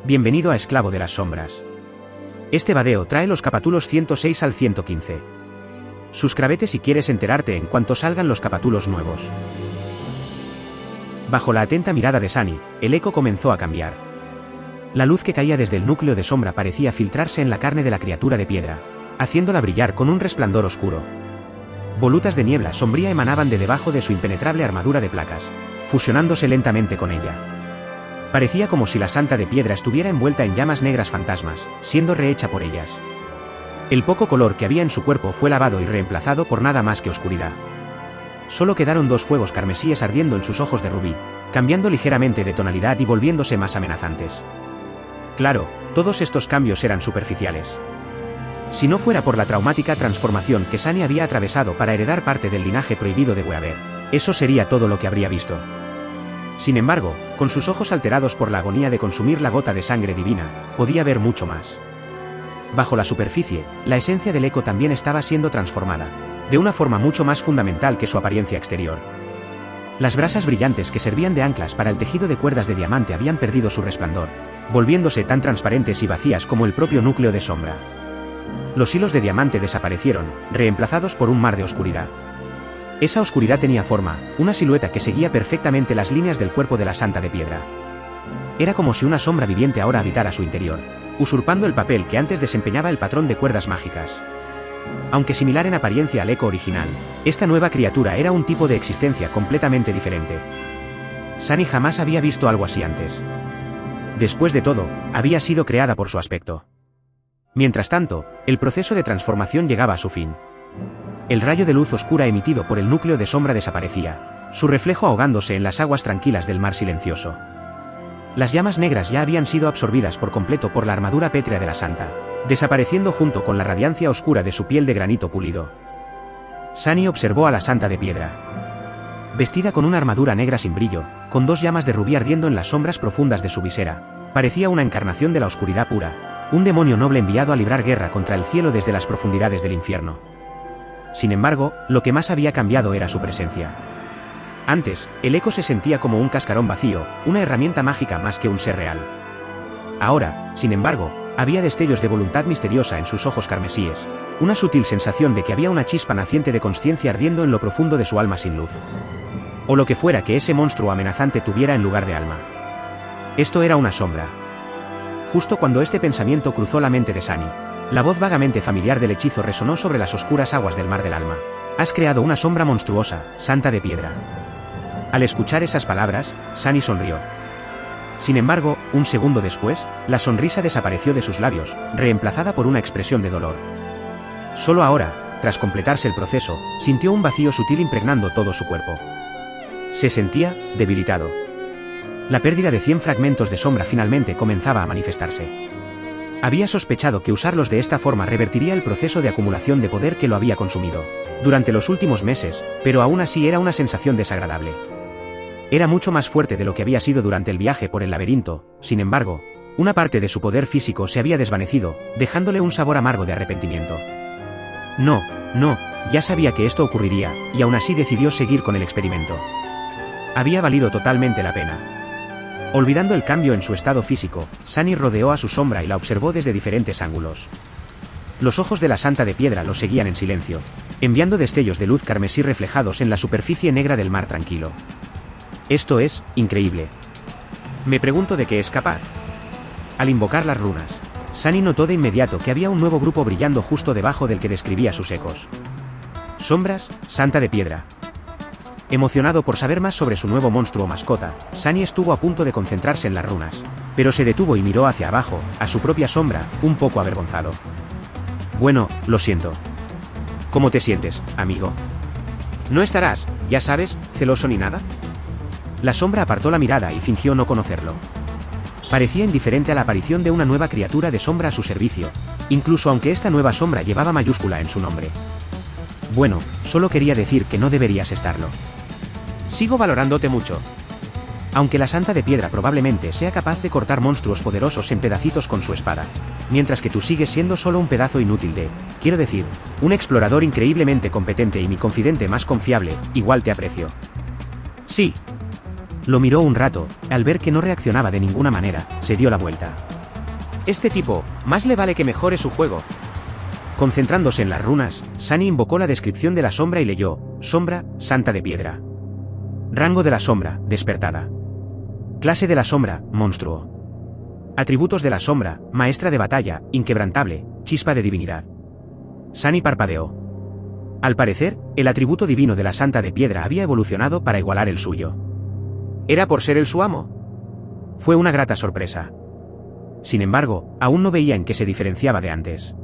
Bienvenido a Esclavo de las Sombras. Este vadeo trae los capítulos 106 al 115. Suscríbete si quieres enterarte en cuanto salgan los capítulos nuevos. Bajo la atenta mirada de Sunny, el eco comenzó a cambiar. La luz que caía desde el núcleo de sombra parecía filtrarse en la carne de la criatura de piedra, haciéndola brillar con un resplandor oscuro. Volutas de niebla sombría emanaban de debajo de su impenetrable armadura de placas, fusionándose lentamente con ella. Parecía como si la santa de piedra estuviera envuelta en llamas negras fantasmas, siendo rehecha por ellas. El poco color que había en su cuerpo fue lavado y reemplazado por nada más que oscuridad. Solo quedaron dos fuegos carmesíes ardiendo en sus ojos de rubí, cambiando ligeramente de tonalidad y volviéndose más amenazantes. Claro, todos estos cambios eran superficiales. Si no fuera por la traumática transformación que Sunny había atravesado para heredar parte del linaje prohibido de Weaver, eso sería todo lo que habría visto. Sin embargo, con sus ojos alterados por la agonía de consumir la gota de sangre divina, podía ver mucho más. Bajo la superficie, la esencia del eco también estaba siendo transformada, de una forma mucho más fundamental que su apariencia exterior. Las brasas brillantes que servían de anclas para el tejido de cuerdas de diamante habían perdido su resplandor, volviéndose tan transparentes y vacías como el propio núcleo de sombra. Los hilos de diamante desaparecieron, reemplazados por un mar de oscuridad. Esa oscuridad tenía forma, una silueta que seguía perfectamente las líneas del cuerpo de la santa de piedra. Era como si una sombra viviente ahora habitara su interior, usurpando el papel que antes desempeñaba el patrón de cuerdas mágicas. Aunque similar en apariencia al eco original, esta nueva criatura era un tipo de existencia completamente diferente. Sunny jamás había visto algo así antes. Después de todo, había sido creada por su aspecto. Mientras tanto, el proceso de transformación llegaba a su fin. El rayo de luz oscura emitido por el núcleo de sombra desaparecía, su reflejo ahogándose en las aguas tranquilas del mar silencioso. Las llamas negras ya habían sido absorbidas por completo por la armadura pétrea de la santa, desapareciendo junto con la radiancia oscura de su piel de granito pulido. Sunny observó a la santa de piedra. Vestida con una armadura negra sin brillo, con dos llamas de rubí ardiendo en las sombras profundas de su visera, parecía una encarnación de la oscuridad pura, un demonio noble enviado a librar guerra contra el cielo desde las profundidades del infierno. Sin embargo, lo que más había cambiado era su presencia. Antes, el eco se sentía como un cascarón vacío, una herramienta mágica más que un ser real. Ahora, sin embargo, había destellos de voluntad misteriosa en sus ojos carmesíes, una sutil sensación de que había una chispa naciente de consciencia ardiendo en lo profundo de su alma sin luz. O lo que fuera que ese monstruo amenazante tuviera en lugar de alma. Esto era una sombra. Justo cuando este pensamiento cruzó la mente de Sunny, la voz vagamente familiar del hechizo resonó sobre las oscuras aguas del mar del alma. Has creado una sombra monstruosa, santa de piedra. Al escuchar esas palabras, Sunny sonrió. Sin embargo, un segundo después, la sonrisa desapareció de sus labios, reemplazada por una expresión de dolor. Solo ahora, tras completarse el proceso, sintió un vacío sutil impregnando todo su cuerpo. Se sentía debilitado. La pérdida de 100 fragmentos de sombra finalmente comenzaba a manifestarse. Había sospechado que usarlos de esta forma revertiría el proceso de acumulación de poder que lo había consumido durante los últimos meses, pero aún así era una sensación desagradable. Era mucho más fuerte de lo que había sido durante el viaje por el laberinto. Sin embargo, una parte de su poder físico se había desvanecido, dejándole un sabor amargo de arrepentimiento. No, ya sabía que esto ocurriría, y aún así decidió seguir con el experimento. Había valido totalmente la pena. Olvidando el cambio en su estado físico, Sunny rodeó a su sombra y la observó desde diferentes ángulos. Los ojos de la santa de piedra lo seguían en silencio, enviando destellos de luz carmesí reflejados en la superficie negra del mar tranquilo. Esto es increíble. Me pregunto de qué es capaz. Al invocar las runas, Sunny notó de inmediato que había un nuevo grupo brillando justo debajo del que describía sus ecos. Sombras, santa de piedra. Emocionado por saber más sobre su nuevo monstruo mascota, Sunny estuvo a punto de concentrarse en las runas, pero se detuvo y miró hacia abajo, a su propia sombra, un poco avergonzado. Bueno, lo siento. ¿Cómo te sientes, amigo? ¿No estarás, ya sabes, celoso ni nada? La sombra apartó la mirada y fingió no conocerlo. Parecía indiferente a la aparición de una nueva criatura de sombra a su servicio, incluso aunque esta nueva sombra llevaba mayúscula en su nombre. Bueno, solo quería decir que no deberías estarlo. Sigo valorándote mucho. Aunque la santa de piedra probablemente sea capaz de cortar monstruos poderosos en pedacitos con su espada, mientras que tú sigues siendo solo un pedazo inútil de, quiero decir, un explorador increíblemente competente y mi confidente más confiable, igual te aprecio. Sí. Lo miró un rato, al ver que no reaccionaba de ninguna manera, se dio la vuelta. Este tipo, más le vale que mejore su juego. Concentrándose en las runas, Sunny invocó la descripción de la sombra y leyó: Sombra, santa de piedra. Rango de la sombra, despertada. Clase de la sombra, monstruo. Atributos de la sombra, maestra de batalla, inquebrantable, chispa de divinidad. Sunny parpadeó. Al parecer, el atributo divino de la santa de piedra había evolucionado para igualar el suyo. ¿Era por ser el su amo? Fue una grata sorpresa. Sin embargo, aún no veía en qué se diferenciaba de antes.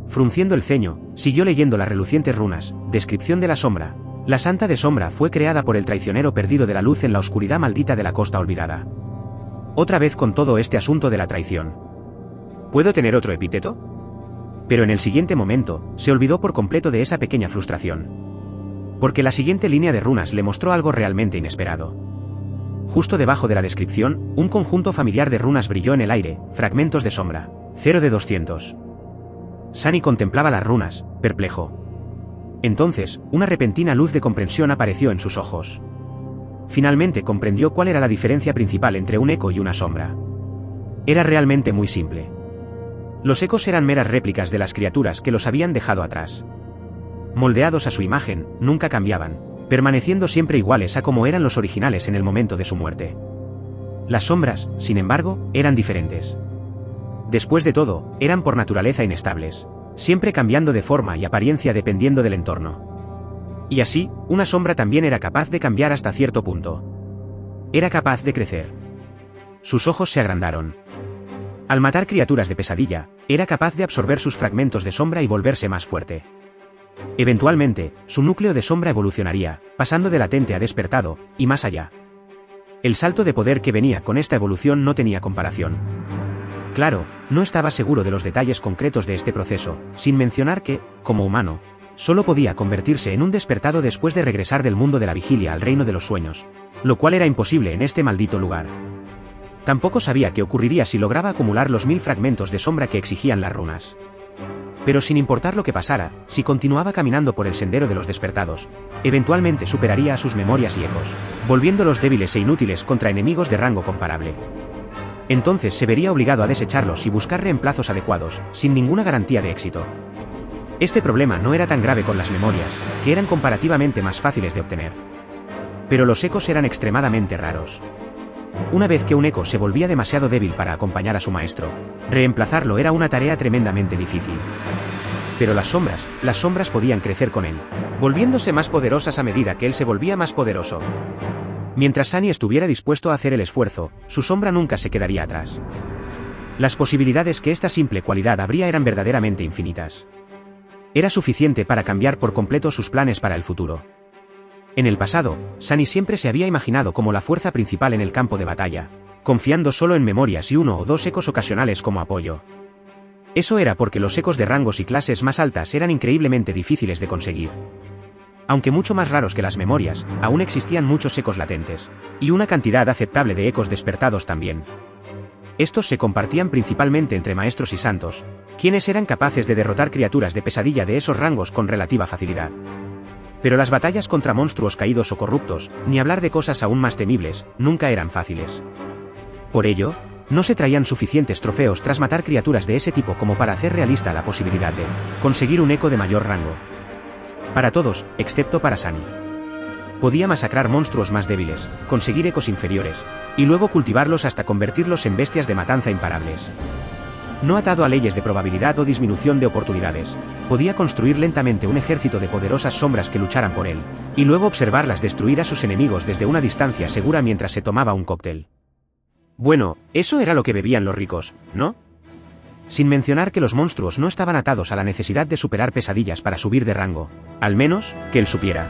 Frunciendo el ceño, siguió leyendo las relucientes runas. Descripción de la sombra. La santa de sombra fue creada por el traicionero perdido de la luz en la oscuridad maldita de la costa olvidada. Otra vez con todo este asunto de la traición. ¿Puedo tener otro epíteto? Pero en el siguiente momento, se olvidó por completo de esa pequeña frustración. Porque la siguiente línea de runas le mostró algo realmente inesperado. Justo debajo de la descripción, un conjunto familiar de runas brilló en el aire: fragmentos de sombra. 0 de 200. Sunny contemplaba las runas, perplejo. Entonces, una repentina luz de comprensión apareció en sus ojos. Finalmente comprendió cuál era la diferencia principal entre un eco y una sombra. Era realmente muy simple. Los ecos eran meras réplicas de las criaturas que los habían dejado atrás. Moldeados a su imagen, nunca cambiaban, permaneciendo siempre iguales a como eran los originales en el momento de su muerte. Las sombras, sin embargo, eran diferentes. Después de todo, eran por naturaleza inestables, siempre cambiando de forma y apariencia dependiendo del entorno. Y así, una sombra también era capaz de cambiar hasta cierto punto. Era capaz de crecer. Sus ojos se agrandaron. Al matar criaturas de pesadilla, era capaz de absorber sus fragmentos de sombra y volverse más fuerte. Eventualmente, su núcleo de sombra evolucionaría, pasando de latente a despertado, y más allá. El salto de poder que venía con esta evolución no tenía comparación. Claro, no estaba seguro de los detalles concretos de este proceso, sin mencionar que, como humano, solo podía convertirse en un despertado después de regresar del mundo de la vigilia al reino de los sueños, lo cual era imposible en este maldito lugar. Tampoco sabía qué ocurriría si lograba acumular los 1000 fragmentos de sombra que exigían las runas. Pero sin importar lo que pasara, si continuaba caminando por el sendero de los despertados, eventualmente superaría a sus memorias y ecos, volviéndolos débiles e inútiles contra enemigos de rango comparable. Entonces se vería obligado a desecharlos y buscar reemplazos adecuados, sin ninguna garantía de éxito. Este problema no era tan grave con las memorias, que eran comparativamente más fáciles de obtener. Pero los ecos eran extremadamente raros. Una vez que un eco se volvía demasiado débil para acompañar a su maestro, reemplazarlo era una tarea tremendamente difícil. Pero las sombras podían crecer con él, volviéndose más poderosas a medida que él se volvía más poderoso. Mientras Sunny estuviera dispuesto a hacer el esfuerzo, su sombra nunca se quedaría atrás. Las posibilidades que esta simple cualidad abría eran verdaderamente infinitas. Era suficiente para cambiar por completo sus planes para el futuro. En el pasado, Sunny siempre se había imaginado como la fuerza principal en el campo de batalla, confiando solo en memorias y 1 o 2 ecos ocasionales como apoyo. Eso era porque los ecos de rangos y clases más altas eran increíblemente difíciles de conseguir. Aunque mucho más raros que las memorias, aún existían muchos ecos latentes, y una cantidad aceptable de ecos despertados también. Estos se compartían principalmente entre maestros y santos, quienes eran capaces de derrotar criaturas de pesadilla de esos rangos con relativa facilidad. Pero las batallas contra monstruos caídos o corruptos, ni hablar de cosas aún más temibles, nunca eran fáciles. Por ello, no se traían suficientes trofeos tras matar criaturas de ese tipo como para hacer realista la posibilidad de conseguir un eco de mayor rango. Para todos, excepto para Sunny. Podía masacrar monstruos más débiles, conseguir ecos inferiores, y luego cultivarlos hasta convertirlos en bestias de matanza imparables. No atado a leyes de probabilidad o disminución de oportunidades, podía construir lentamente un ejército de poderosas sombras que lucharan por él, y luego observarlas destruir a sus enemigos desde una distancia segura mientras se tomaba un cóctel. Bueno, eso era lo que bebían los ricos, ¿no? Sin mencionar que los monstruos no estaban atados a la necesidad de superar pesadillas para subir de rango, al menos, que él supiera.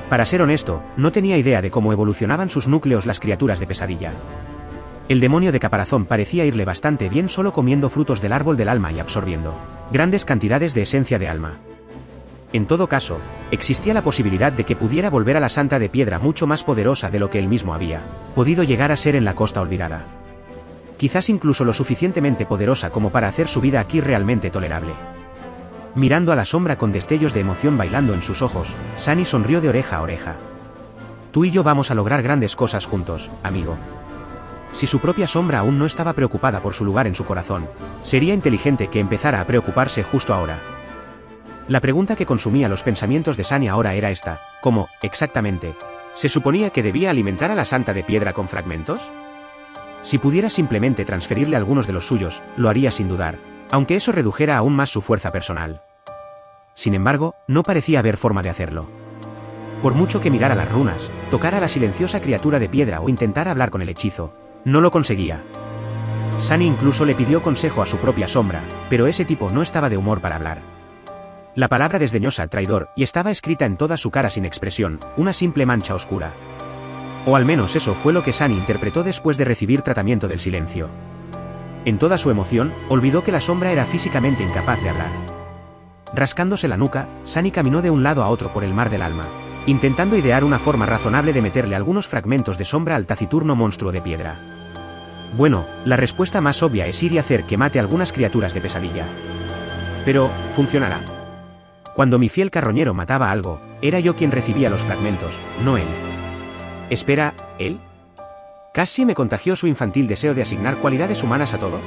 Para ser honesto, no tenía idea de cómo evolucionaban sus núcleos las criaturas de pesadilla. El demonio de caparazón parecía irle bastante bien solo comiendo frutos del árbol del alma y absorbiendo grandes cantidades de esencia de alma. En todo caso, existía la posibilidad de que pudiera volver a la Santa de Piedra mucho más poderosa de lo que él mismo había podido llegar a ser en la Costa Olvidada. Quizás incluso lo suficientemente poderosa como para hacer su vida aquí realmente tolerable. Mirando a la sombra con destellos de emoción bailando en sus ojos, Sunny sonrió de oreja a oreja. Tú y yo vamos a lograr grandes cosas juntos, amigo. Si su propia sombra aún no estaba preocupada por su lugar en su corazón, sería inteligente que empezara a preocuparse justo ahora. La pregunta que consumía los pensamientos de Sunny ahora era esta: ¿cómo, exactamente, se suponía que debía alimentar a la Santa de Piedra con fragmentos? Si pudiera simplemente transferirle algunos de los suyos, lo haría sin dudar, aunque eso redujera aún más su fuerza personal. Sin embargo, no parecía haber forma de hacerlo. Por mucho que mirara las runas, tocara a la silenciosa criatura de piedra o intentara hablar con el hechizo, no lo conseguía. Sunny incluso le pidió consejo a su propia sombra, pero ese tipo no estaba de humor para hablar. La palabra desdeñosa, traidor, y estaba escrita en toda su cara sin expresión, una simple mancha oscura. O al menos eso fue lo que Sunny interpretó después de recibir tratamiento del silencio. En toda su emoción, olvidó que la sombra era físicamente incapaz de hablar. Rascándose la nuca, Sunny caminó de un lado a otro por el mar del alma, intentando idear una forma razonable de meterle algunos fragmentos de sombra al taciturno monstruo de piedra. Bueno, la respuesta más obvia es ir y hacer que mate algunas criaturas de pesadilla. Pero, funcionará. Cuando mi fiel carroñero mataba algo, era yo quien recibía los fragmentos, no él. Espera, ¿él? ¿Casi me contagió su infantil deseo de asignar cualidades humanas a todo?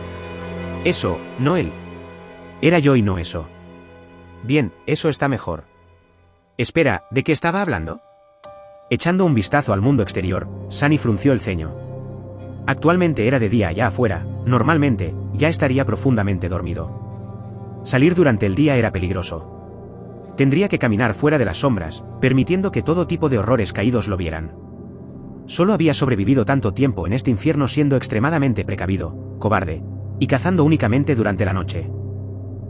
Eso, no él. Era yo y no eso. Bien, eso está mejor. Espera, ¿de qué estaba hablando? Echando un vistazo al mundo exterior, Sunny frunció el ceño. Actualmente era de día allá afuera, normalmente, ya estaría profundamente dormido. Salir durante el día era peligroso. Tendría que caminar fuera de las sombras, permitiendo que todo tipo de horrores caídos lo vieran. Solo había sobrevivido tanto tiempo en este infierno siendo extremadamente precavido, cobarde, y cazando únicamente durante la noche.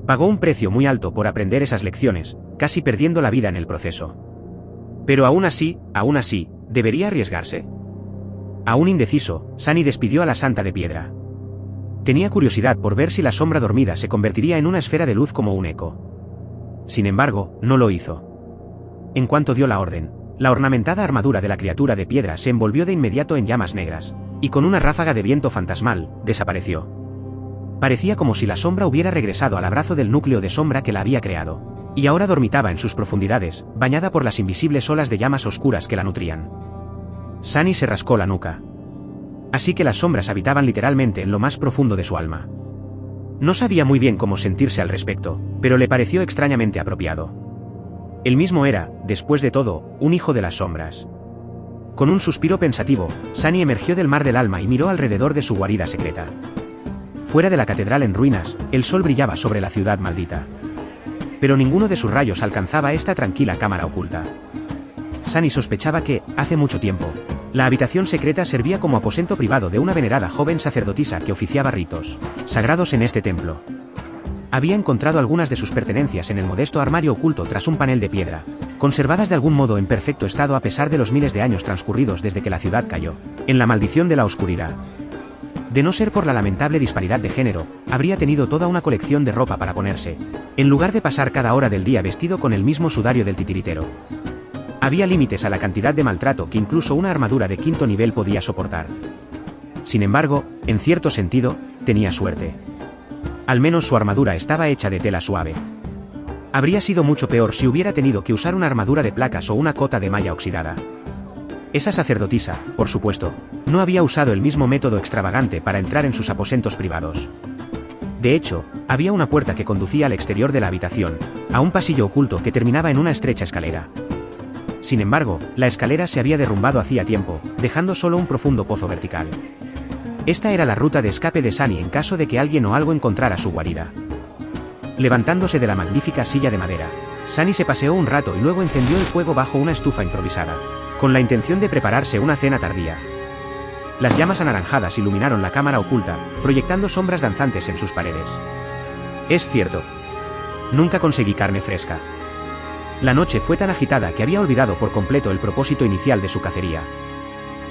Pagó un precio muy alto por aprender esas lecciones, casi perdiendo la vida en el proceso. Pero aún así, ¿debería arriesgarse? Aún indeciso, Sunny despidió a la Santa de Piedra. Tenía curiosidad por ver si la sombra dormida se convertiría en una esfera de luz como un eco. Sin embargo, no lo hizo. En cuanto dio la orden, la ornamentada armadura de la criatura de piedra se envolvió de inmediato en llamas negras, y con una ráfaga de viento fantasmal, desapareció. Parecía como si la sombra hubiera regresado al abrazo del núcleo de sombra que la había creado, y ahora dormitaba en sus profundidades, bañada por las invisibles olas de llamas oscuras que la nutrían. Sunny se rascó la nuca. Así que las sombras habitaban literalmente en lo más profundo de su alma. No sabía muy bien cómo sentirse al respecto, pero le pareció extrañamente apropiado. Él mismo era, después de todo, un hijo de las sombras. Con un suspiro pensativo, Sunny emergió del mar del alma y miró alrededor de su guarida secreta. Fuera de la catedral en ruinas, el sol brillaba sobre la ciudad maldita. Pero ninguno de sus rayos alcanzaba esta tranquila cámara oculta. Sunny sospechaba que, hace mucho tiempo, la habitación secreta servía como aposento privado de una venerada joven sacerdotisa que oficiaba ritos sagrados en este templo. Había encontrado algunas de sus pertenencias en el modesto armario oculto tras un panel de piedra, conservadas de algún modo en perfecto estado a pesar de los miles de años transcurridos desde que la ciudad cayó en la maldición de la oscuridad. De no ser por la lamentable disparidad de género, habría tenido toda una colección de ropa para ponerse, en lugar de pasar cada hora del día vestido con el mismo sudario del titiritero. Había límites a la cantidad de maltrato que incluso una armadura de 5º nivel podía soportar. Sin embargo, en cierto sentido, tenía suerte. Al menos su armadura estaba hecha de tela suave. Habría sido mucho peor si hubiera tenido que usar una armadura de placas o una cota de malla oxidada. Esa sacerdotisa, por supuesto, no había usado el mismo método extravagante para entrar en sus aposentos privados. De hecho, había una puerta que conducía al exterior de la habitación, a un pasillo oculto que terminaba en una estrecha escalera. Sin embargo, la escalera se había derrumbado hacía tiempo, dejando solo un profundo pozo vertical. Esta era la ruta de escape de Sunny en caso de que alguien o algo encontrara su guarida. Levantándose de la magnífica silla de madera, Sunny se paseó un rato y luego encendió el fuego bajo una estufa improvisada, con la intención de prepararse una cena tardía. Las llamas anaranjadas iluminaron la cámara oculta, proyectando sombras danzantes en sus paredes. Es cierto. Nunca conseguí carne fresca. La noche fue tan agitada que había olvidado por completo el propósito inicial de su cacería.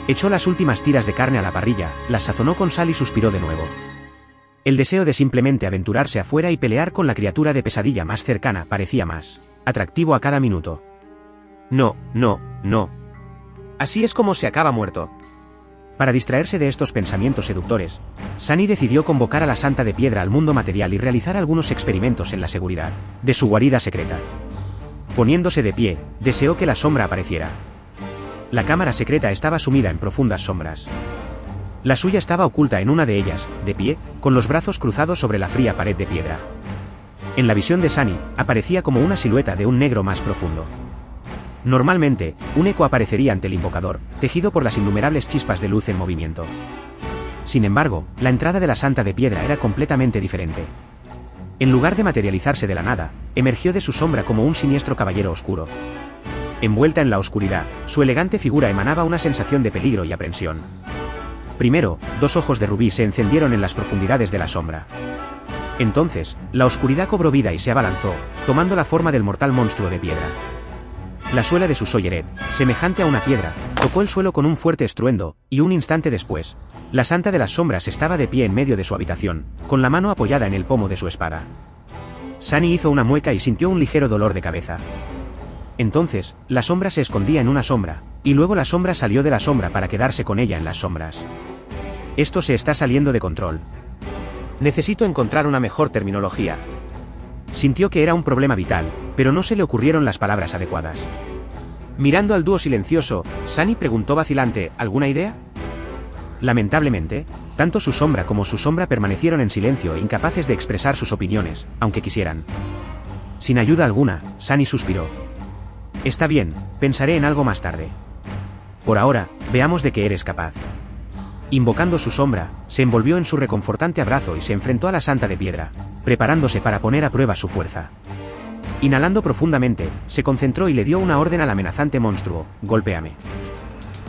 Echó las últimas tiras de carne a la parrilla, las sazonó con sal y suspiró de nuevo. El deseo de simplemente aventurarse afuera y pelear con la criatura de pesadilla más cercana parecía más atractivo a cada minuto. No. Así es como se acaba muerto. Para distraerse de estos pensamientos seductores, Sunny decidió convocar a la Santa de Piedra al mundo material y realizar algunos experimentos en la seguridad de su guarida secreta. Poniéndose de pie, deseó que la sombra apareciera. La cámara secreta estaba sumida en profundas sombras. La suya estaba oculta en una de ellas, de pie, con los brazos cruzados sobre la fría pared de piedra. En la visión de Sunny, aparecía como una silueta de un negro más profundo. Normalmente, un eco aparecería ante el invocador, tejido por las innumerables chispas de luz en movimiento. Sin embargo, la entrada de la Santa de Piedra era completamente diferente. En lugar de materializarse de la nada, emergió de su sombra como un siniestro caballero oscuro. Envuelta en la oscuridad, su elegante figura emanaba una sensación de peligro y aprensión. Primero, dos ojos de rubí se encendieron en las profundidades de la sombra. Entonces, la oscuridad cobró vida y se abalanzó, tomando la forma del mortal monstruo de piedra. La suela de su solleret, semejante a una piedra, tocó el suelo con un fuerte estruendo, y un instante después, la Santa de las Sombras estaba de pie en medio de su habitación, con la mano apoyada en el pomo de su espada. Sunny hizo una mueca y sintió un ligero dolor de cabeza. Entonces, la sombra se escondía en una sombra, y luego la sombra salió de la sombra para quedarse con ella en las sombras. Esto se está saliendo de control. Necesito encontrar una mejor terminología. Sintió que era un problema vital, pero no se le ocurrieron las palabras adecuadas. Mirando al dúo silencioso, Sunny preguntó vacilante, ¿alguna idea? Lamentablemente, tanto su sombra como su sombra permanecieron en silencio e incapaces de expresar sus opiniones, aunque quisieran. Sin ayuda alguna, Sunny suspiró. Está bien, pensaré en algo más tarde. Por ahora, veamos de qué eres capaz. Invocando su sombra, se envolvió en su reconfortante abrazo y se enfrentó a la Santa de Piedra, preparándose para poner a prueba su fuerza. Inhalando profundamente, se concentró y le dio una orden al amenazante monstruo, golpéame.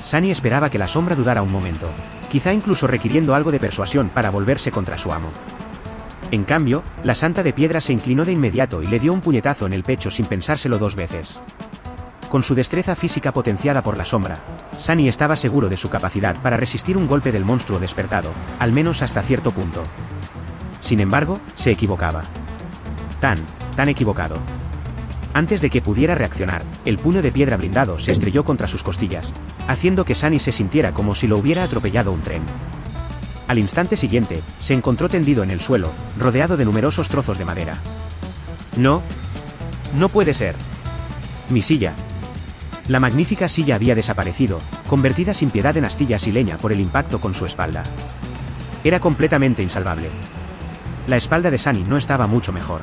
Sunny esperaba que la sombra dudara un momento, quizá incluso requiriendo algo de persuasión para volverse contra su amo. En cambio, la Santa de Piedra se inclinó de inmediato y le dio un puñetazo en el pecho sin pensárselo dos veces. Con su destreza física potenciada por la sombra, Sunny estaba seguro de su capacidad para resistir un golpe del monstruo despertado, al menos hasta cierto punto. Sin embargo, se equivocaba. Tan equivocado. Antes de que pudiera reaccionar, el puño de piedra blindado se estrelló contra sus costillas, haciendo que Sunny se sintiera como si lo hubiera atropellado un tren. Al instante siguiente, se encontró tendido en el suelo, rodeado de numerosos trozos de madera. No puede ser. Mi silla. La magnífica silla había desaparecido, convertida sin piedad en astillas y leña por el impacto con su espalda. Era completamente insalvable. La espalda de Sunny no estaba mucho mejor.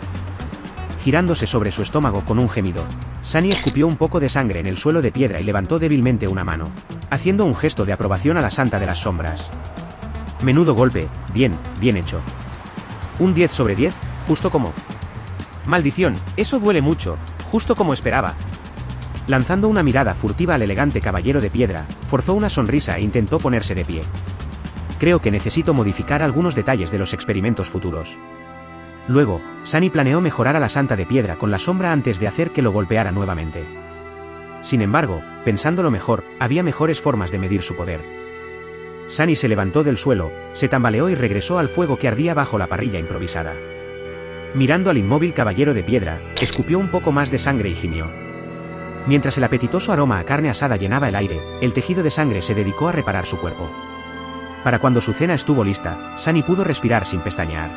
Girándose sobre su estómago con un gemido, Sunny escupió un poco de sangre en el suelo de piedra y levantó débilmente una mano, haciendo un gesto de aprobación a la Santa de las Sombras. Menudo golpe, bien hecho. Un 10 sobre 10, justo como... Maldición, eso duele mucho, justo como esperaba. Lanzando una mirada furtiva al elegante caballero de piedra, forzó una sonrisa e intentó ponerse de pie. Creo que necesito modificar algunos detalles de los experimentos futuros. Luego, Sunny planeó mejorar a la Santa de Piedra con la sombra antes de hacer que lo golpeara nuevamente. Sin embargo, pensándolo mejor, había mejores formas de medir su poder. Sunny se levantó del suelo, se tambaleó y regresó al fuego que ardía bajo la parrilla improvisada. Mirando al inmóvil caballero de piedra, escupió un poco más de sangre y gimió. Mientras el apetitoso aroma a carne asada llenaba el aire, el tejido de sangre se dedicó a reparar su cuerpo. Para cuando su cena estuvo lista, Sunny pudo respirar sin pestañear.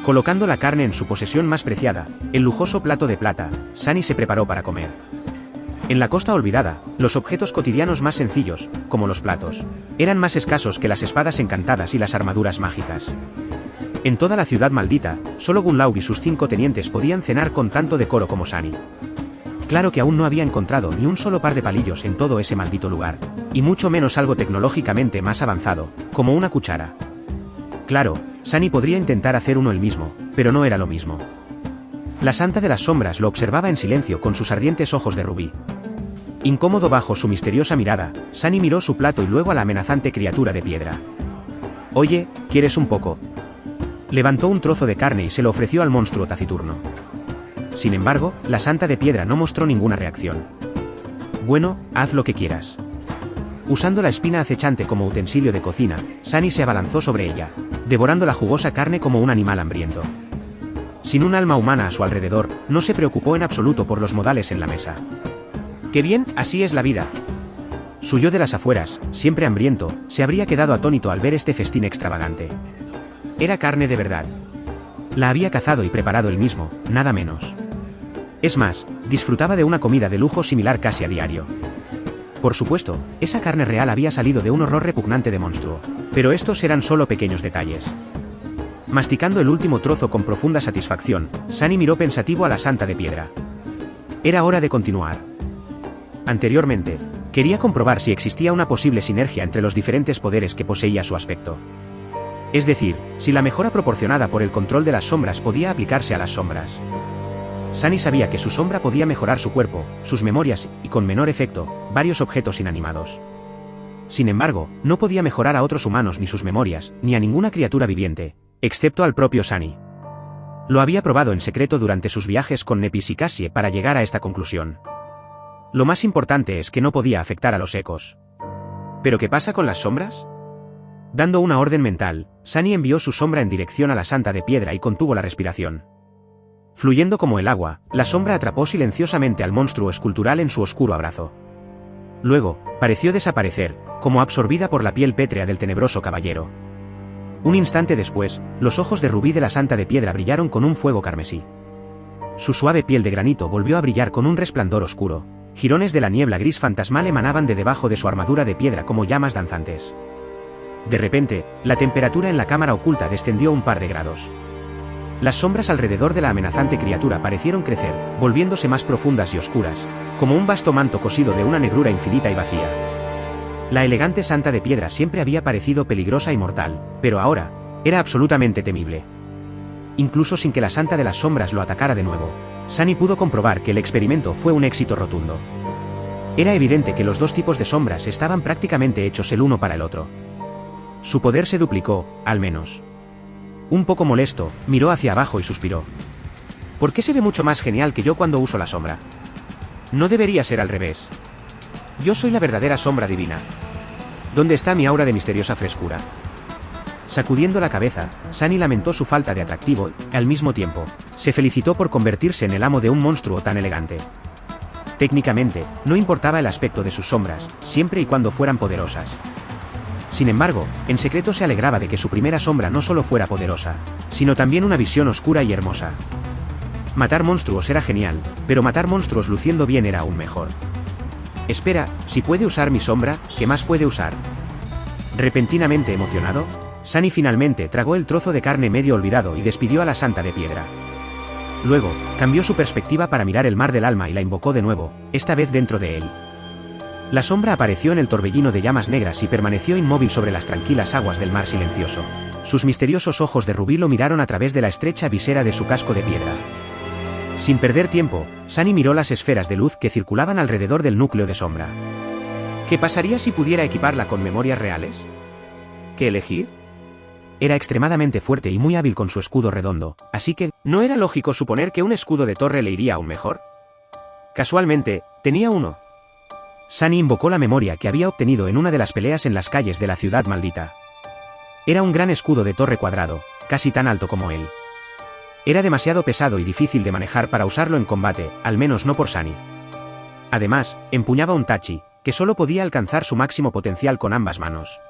Colocando la carne en su posesión más preciada, el lujoso plato de plata, Sunny se preparó para comer. En la costa olvidada, los objetos cotidianos más sencillos, como los platos, eran más escasos que las espadas encantadas y las armaduras mágicas. En toda la ciudad maldita, solo Gunlaug y sus 5 tenientes podían cenar con tanto decoro como Sunny. Claro que aún no había encontrado ni un solo par de palillos en todo ese maldito lugar, y mucho menos algo tecnológicamente más avanzado, como una cuchara. Claro, Sunny podría intentar hacer uno él mismo, pero no era lo mismo. La Santa de las Sombras lo observaba en silencio con sus ardientes ojos de rubí. Incómodo bajo su misteriosa mirada, Sunny miró su plato y luego a la amenazante criatura de piedra. Oye, ¿quieres un poco? Levantó un trozo de carne y se lo ofreció al monstruo taciturno. Sin embargo, la Santa de Piedra no mostró ninguna reacción. Bueno, haz lo que quieras. Usando la espina acechante como utensilio de cocina, Sunny se abalanzó sobre ella, devorando la jugosa carne como un animal hambriento. Sin un alma humana a su alrededor, no se preocupó en absoluto por los modales en la mesa. ¡Qué bien, así es la vida! Su yo de las afueras, siempre hambriento, se habría quedado atónito al ver este festín extravagante. Era carne de verdad. La había cazado y preparado él mismo, nada menos. Es más, disfrutaba de una comida de lujo similar casi a diario. Por supuesto, esa carne real había salido de un horror repugnante de monstruo. Pero estos eran solo pequeños detalles. Masticando el último trozo con profunda satisfacción, Sunny miró pensativo a la Santa de Piedra. Era hora de continuar. Anteriormente, quería comprobar si existía una posible sinergia entre los diferentes poderes que poseía su aspecto. Es decir, si la mejora proporcionada por el control de las sombras podía aplicarse a las sombras. Sunny sabía que su sombra podía mejorar su cuerpo, sus memorias y, con menor efecto, varios objetos inanimados. Sin embargo, no podía mejorar a otros humanos ni sus memorias, ni a ninguna criatura viviente, excepto al propio Sunny. Lo había probado en secreto durante sus viajes con Nepis y Cassie para llegar a esta conclusión. Lo más importante es que no podía afectar a los ecos. ¿Pero qué pasa con las sombras? Dando una orden mental, Sunny envió su sombra en dirección a la Santa de Piedra y contuvo la respiración. Fluyendo como el agua, la sombra atrapó silenciosamente al monstruo escultural en su oscuro abrazo. Luego, pareció desaparecer, como absorbida por la piel pétrea del tenebroso caballero. Un instante después, los ojos de rubí de la Santa de Piedra brillaron con un fuego carmesí. Su suave piel de granito volvió a brillar con un resplandor oscuro. Jirones de la niebla gris fantasmal emanaban de debajo de su armadura de piedra como llamas danzantes. De repente, la temperatura en la cámara oculta descendió un par de grados. Las sombras alrededor de la amenazante criatura parecieron crecer, volviéndose más profundas y oscuras, como un vasto manto cosido de una negrura infinita y vacía. La elegante Santa de Piedra siempre había parecido peligrosa y mortal, pero ahora, era absolutamente temible. Incluso sin que la Santa de las Sombras lo atacara de nuevo, Sunny pudo comprobar que el experimento fue un éxito rotundo. Era evidente que los dos tipos de sombras estaban prácticamente hechos el uno para el otro. Su poder se duplicó, al menos. Un poco molesto, miró hacia abajo y suspiró. ¿Por qué se ve mucho más genial que yo cuando uso la sombra? No debería ser al revés. Yo soy la verdadera sombra divina. ¿Dónde está mi aura de misteriosa frescura? Sacudiendo la cabeza, Sunny lamentó su falta de atractivo y, al mismo tiempo, se felicitó por convertirse en el amo de un monstruo tan elegante. Técnicamente, no importaba el aspecto de sus sombras, siempre y cuando fueran poderosas. Sin embargo, en secreto se alegraba de que su primera sombra no solo fuera poderosa, sino también una visión oscura y hermosa. Matar monstruos era genial, pero matar monstruos luciendo bien era aún mejor. Espera, si puede usar mi sombra, ¿qué más puede usar? Repentinamente emocionado, Sunny finalmente tragó el trozo de carne medio olvidado y despidió a la Santa de Piedra. Luego, cambió su perspectiva para mirar el mar del alma y la invocó de nuevo, esta vez dentro de él. La sombra apareció en el torbellino de llamas negras y permaneció inmóvil sobre las tranquilas aguas del mar silencioso. Sus misteriosos ojos de rubí lo miraron a través de la estrecha visera de su casco de piedra. Sin perder tiempo, Sunny miró las esferas de luz que circulaban alrededor del núcleo de sombra. ¿Qué pasaría si pudiera equiparla con memorias reales? ¿Qué elegir? Era extremadamente fuerte y muy hábil con su escudo redondo, así que, ¿no era lógico suponer que un escudo de torre le iría aún mejor? Casualmente, tenía uno. Sunny invocó la memoria que había obtenido en una de las peleas en las calles de la ciudad maldita. Era un gran escudo de torre cuadrado, casi tan alto como él. Era demasiado pesado y difícil de manejar para usarlo en combate, al menos no por Sunny. Además, empuñaba un tachi, que solo podía alcanzar su máximo potencial con ambas manos.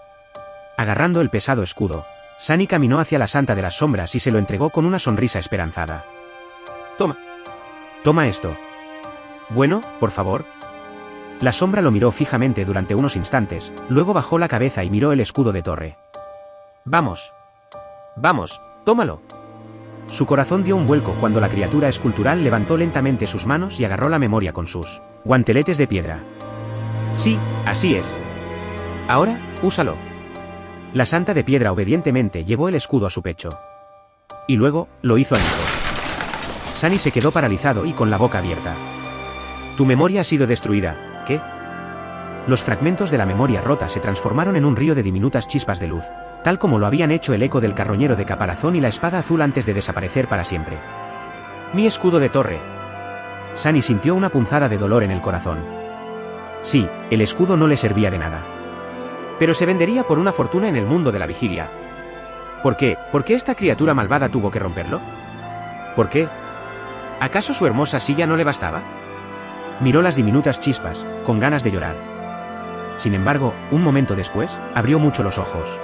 Agarrando el pesado escudo, Sunny caminó hacia la Santa de las Sombras y se lo entregó con una sonrisa esperanzada. Toma. Toma esto. Bueno, por favor. La sombra lo miró fijamente durante unos instantes, luego bajó la cabeza y miró el escudo de torre. Vamos. Vamos, tómalo. Su corazón dio un vuelco cuando la criatura escultural levantó lentamente sus manos y agarró la memoria con sus guanteletes de piedra. Sí, así es. Ahora, úsalo. La Santa de Piedra obedientemente llevó el escudo a su pecho. Y luego, lo hizo añicos. Sunny se quedó paralizado y con la boca abierta. Tu memoria ha sido destruida. ¿Qué? Los fragmentos de la memoria rota se transformaron en un río de diminutas chispas de luz, tal como lo habían hecho el eco del carroñero de caparazón y la espada azul antes de desaparecer para siempre. Mi escudo de torre. Sunny sintió una punzada de dolor en el corazón. Sí, el escudo no le servía de nada. Pero se vendería por una fortuna en el mundo de la vigilia. ¿Por qué? ¿Por qué esta criatura malvada tuvo que romperlo? ¿Por qué? ¿Acaso su hermosa silla no le bastaba? Miró las diminutas chispas, con ganas de llorar. Sin embargo, un momento después, abrió mucho los ojos.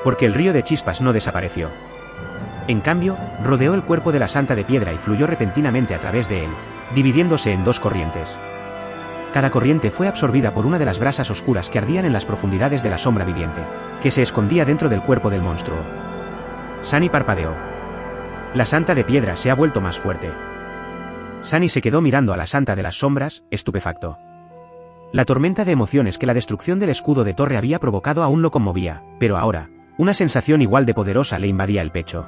Porque el río de chispas no desapareció. En cambio, rodeó el cuerpo de la Santa de Piedra y fluyó repentinamente a través de él, dividiéndose en dos corrientes. Cada corriente fue absorbida por una de las brasas oscuras que ardían en las profundidades de la sombra viviente, que se escondía dentro del cuerpo del monstruo. Sunny parpadeó. La santa de piedra se ha vuelto más fuerte. Sunny se quedó mirando a la santa de las sombras, estupefacto. La tormenta de emociones que la destrucción del escudo de torre había provocado aún lo conmovía, pero ahora, una sensación igual de poderosa le invadía el pecho.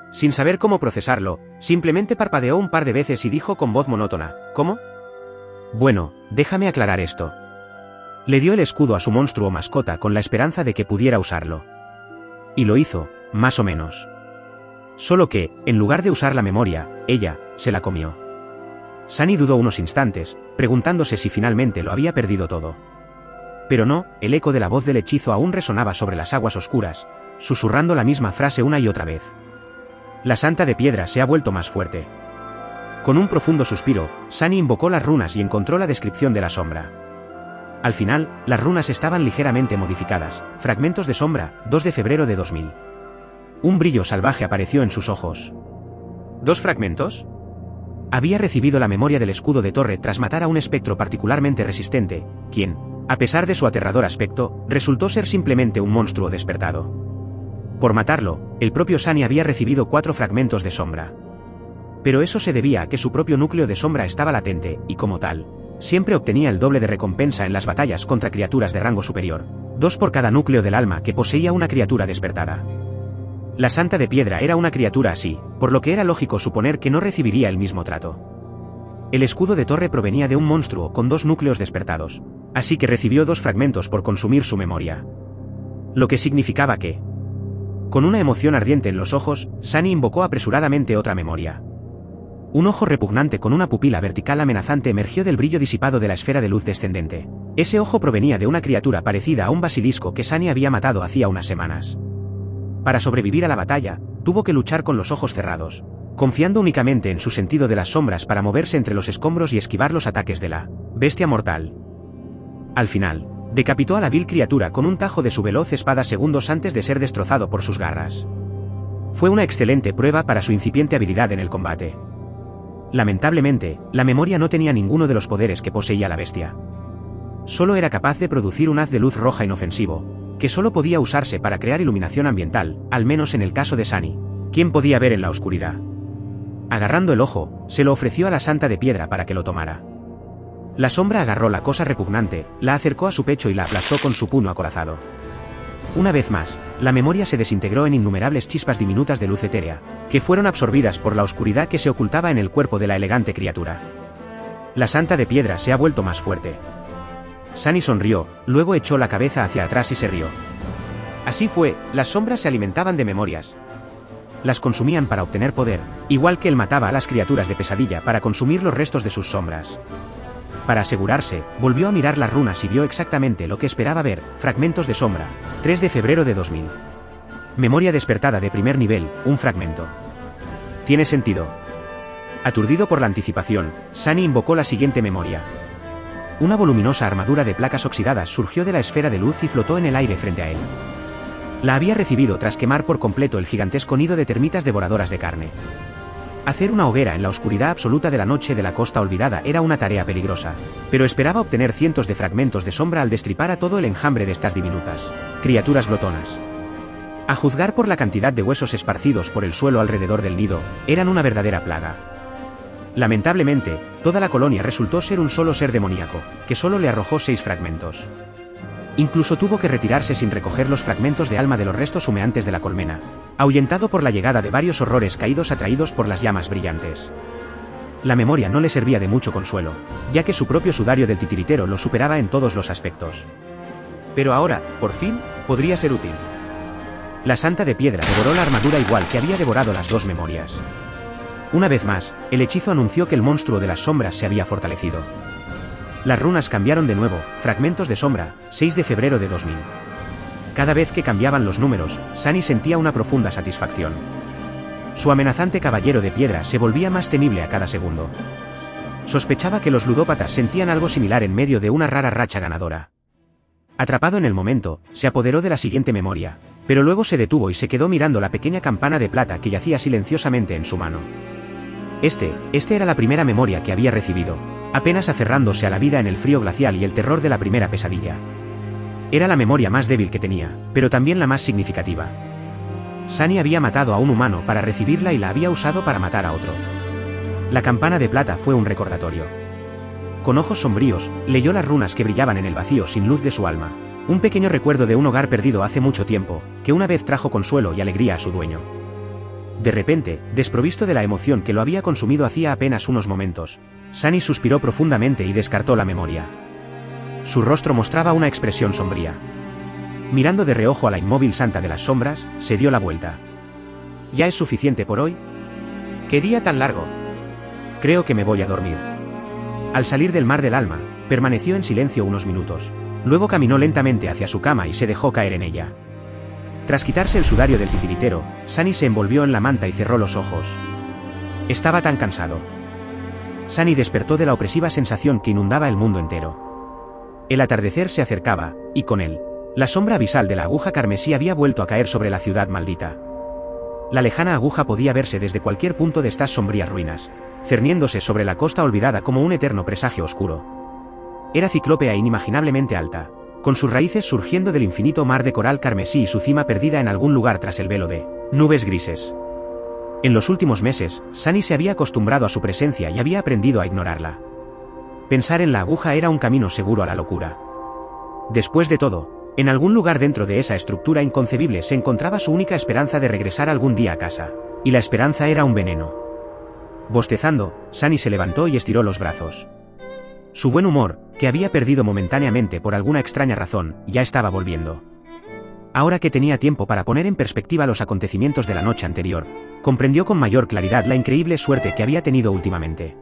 Sin saber cómo procesarlo, simplemente parpadeó un par de veces y dijo con voz monótona, ¿cómo? Bueno, déjame aclarar esto. Le dio el escudo a su monstruo mascota con la esperanza de que pudiera usarlo. Y lo hizo, más o menos. Solo que, en lugar de usar la memoria, ella, se la comió. Sunny dudó unos instantes, preguntándose si finalmente lo había perdido todo. Pero no, el eco de la voz del hechizo aún resonaba sobre las aguas oscuras, susurrando la misma frase una y otra vez. La santa de piedra se ha vuelto más fuerte. Con un profundo suspiro, Sunny invocó las runas y encontró la descripción de la sombra. Al final, las runas estaban ligeramente modificadas, fragmentos de sombra, 2 de febrero de 2000. Un brillo salvaje apareció en sus ojos. ¿2 fragmentos? Había recibido la memoria del escudo de torre tras matar a un espectro particularmente resistente, quien, a pesar de su aterrador aspecto, resultó ser simplemente un monstruo despertado. Por matarlo, el propio Sunny había recibido 4 fragmentos de sombra. Pero eso se debía a que su propio núcleo de sombra estaba latente, y como tal, siempre obtenía el doble de recompensa en las batallas contra criaturas de rango superior, 2 por cada núcleo del alma que poseía una criatura despertada. La santa de piedra era una criatura así, por lo que era lógico suponer que no recibiría el mismo trato. El escudo de torre provenía de un monstruo con 2 núcleos despertados, así que recibió 2 fragmentos por consumir su memoria. Lo que significaba que, con una emoción ardiente en los ojos, Sunny invocó apresuradamente otra memoria. Un ojo repugnante con una pupila vertical amenazante emergió del brillo disipado de la esfera de luz descendente. Ese ojo provenía de una criatura parecida a un basilisco que Sunny había matado hacía unas semanas. Para sobrevivir a la batalla, tuvo que luchar con los ojos cerrados, confiando únicamente en su sentido de las sombras para moverse entre los escombros y esquivar los ataques de la bestia mortal. Al final, decapitó a la vil criatura con un tajo de su veloz espada segundos antes de ser destrozado por sus garras. Fue una excelente prueba para su incipiente habilidad en el combate. Lamentablemente, la memoria no tenía ninguno de los poderes que poseía la bestia. Solo era capaz de producir un haz de luz roja inofensivo, que solo podía usarse para crear iluminación ambiental, al menos en el caso de Sunny, quien podía ver en la oscuridad. Agarrando el ojo, se lo ofreció a la santa de piedra para que lo tomara. La sombra agarró la cosa repugnante, la acercó a su pecho y la aplastó con su puño acorazado. Una vez más, la memoria se desintegró en innumerables chispas diminutas de luz etérea, que fueron absorbidas por la oscuridad que se ocultaba en el cuerpo de la elegante criatura. La santa de piedra se ha vuelto más fuerte. Sunny sonrió, luego echó la cabeza hacia atrás y se rió. Así fue, las sombras se alimentaban de memorias. Las consumían para obtener poder, igual que él mataba a las criaturas de pesadilla para consumir los restos de sus sombras. Para asegurarse, volvió a mirar las runas y vio exactamente lo que esperaba ver, fragmentos de sombra, 3 de febrero de 2000. Memoria despertada de primer nivel, un fragmento. Tiene sentido. Aturdido por la anticipación, Sunny invocó la siguiente memoria. Una voluminosa armadura de placas oxidadas surgió de la esfera de luz y flotó en el aire frente a él. La había recibido tras quemar por completo el gigantesco nido de termitas devoradoras de carne. Hacer una hoguera en la oscuridad absoluta de la noche de la costa olvidada era una tarea peligrosa, pero esperaba obtener cientos de fragmentos de sombra al destripar a todo el enjambre de estas diminutas criaturas glotonas. A juzgar por la cantidad de huesos esparcidos por el suelo alrededor del nido, eran una verdadera plaga. Lamentablemente, toda la colonia resultó ser un solo ser demoníaco, que solo le arrojó 6 fragmentos. Incluso tuvo que retirarse sin recoger los fragmentos de alma de los restos humeantes de la colmena, ahuyentado por la llegada de varios horrores caídos atraídos por las llamas brillantes. La memoria no le servía de mucho consuelo, ya que su propio sudario del titiritero lo superaba en todos los aspectos. Pero ahora, por fin, podría ser útil. La santa de piedra devoró la armadura igual que había devorado las 2 memorias. Una vez más, el hechizo anunció que el monstruo de las sombras se había fortalecido. Las runas cambiaron de nuevo, fragmentos de sombra, 6 de febrero de 2000. Cada vez que cambiaban los números, Sunny sentía una profunda satisfacción. Su amenazante caballero de piedra se volvía más temible a cada segundo. Sospechaba que los ludópatas sentían algo similar en medio de una rara racha ganadora. Atrapado en el momento, se apoderó de la siguiente memoria, pero luego se detuvo y se quedó mirando la pequeña campana de plata que yacía silenciosamente en su mano. Este era la primera memoria que había recibido, apenas aferrándose a la vida en el frío glacial y el terror de la primera pesadilla. Era la memoria más débil que tenía, pero también la más significativa. Sunny había matado a un humano para recibirla y la había usado para matar a otro. La campana de plata fue un recordatorio. Con ojos sombríos, leyó las runas que brillaban en el vacío sin luz de su alma. Un pequeño recuerdo de un hogar perdido hace mucho tiempo, que una vez trajo consuelo y alegría a su dueño. De repente, desprovisto de la emoción que lo había consumido hacía apenas unos momentos, Sunny suspiró profundamente y descartó la memoria. Su rostro mostraba una expresión sombría. Mirando de reojo a la inmóvil santa de las sombras, se dio la vuelta. ¿Ya es suficiente por hoy? ¿Qué día tan largo? Creo que me voy a dormir. Al salir del mar del alma, permaneció en silencio unos minutos. Luego caminó lentamente hacia su cama y se dejó caer en ella. Tras quitarse el sudario del titiritero, Sunny se envolvió en la manta y cerró los ojos. Estaba tan cansado. Sunny despertó de la opresiva sensación que inundaba el mundo entero. El atardecer se acercaba, y con él, la sombra abisal de la aguja carmesí había vuelto a caer sobre la ciudad maldita. La lejana aguja podía verse desde cualquier punto de estas sombrías ruinas, cerniéndose sobre la costa olvidada como un eterno presagio oscuro. Era ciclópea e inimaginablemente alta, con sus raíces surgiendo del infinito mar de coral carmesí y su cima perdida en algún lugar tras el velo de nubes grises. En los últimos meses, Sunny se había acostumbrado a su presencia y había aprendido a ignorarla. Pensar en la aguja era un camino seguro a la locura. Después de todo, en algún lugar dentro de esa estructura inconcebible se encontraba su única esperanza de regresar algún día a casa, y la esperanza era un veneno. Bostezando, Sunny se levantó y estiró los brazos. Su buen humor, que había perdido momentáneamente por alguna extraña razón, ya estaba volviendo. Ahora que tenía tiempo para poner en perspectiva los acontecimientos de la noche anterior, comprendió con mayor claridad la increíble suerte que había tenido últimamente.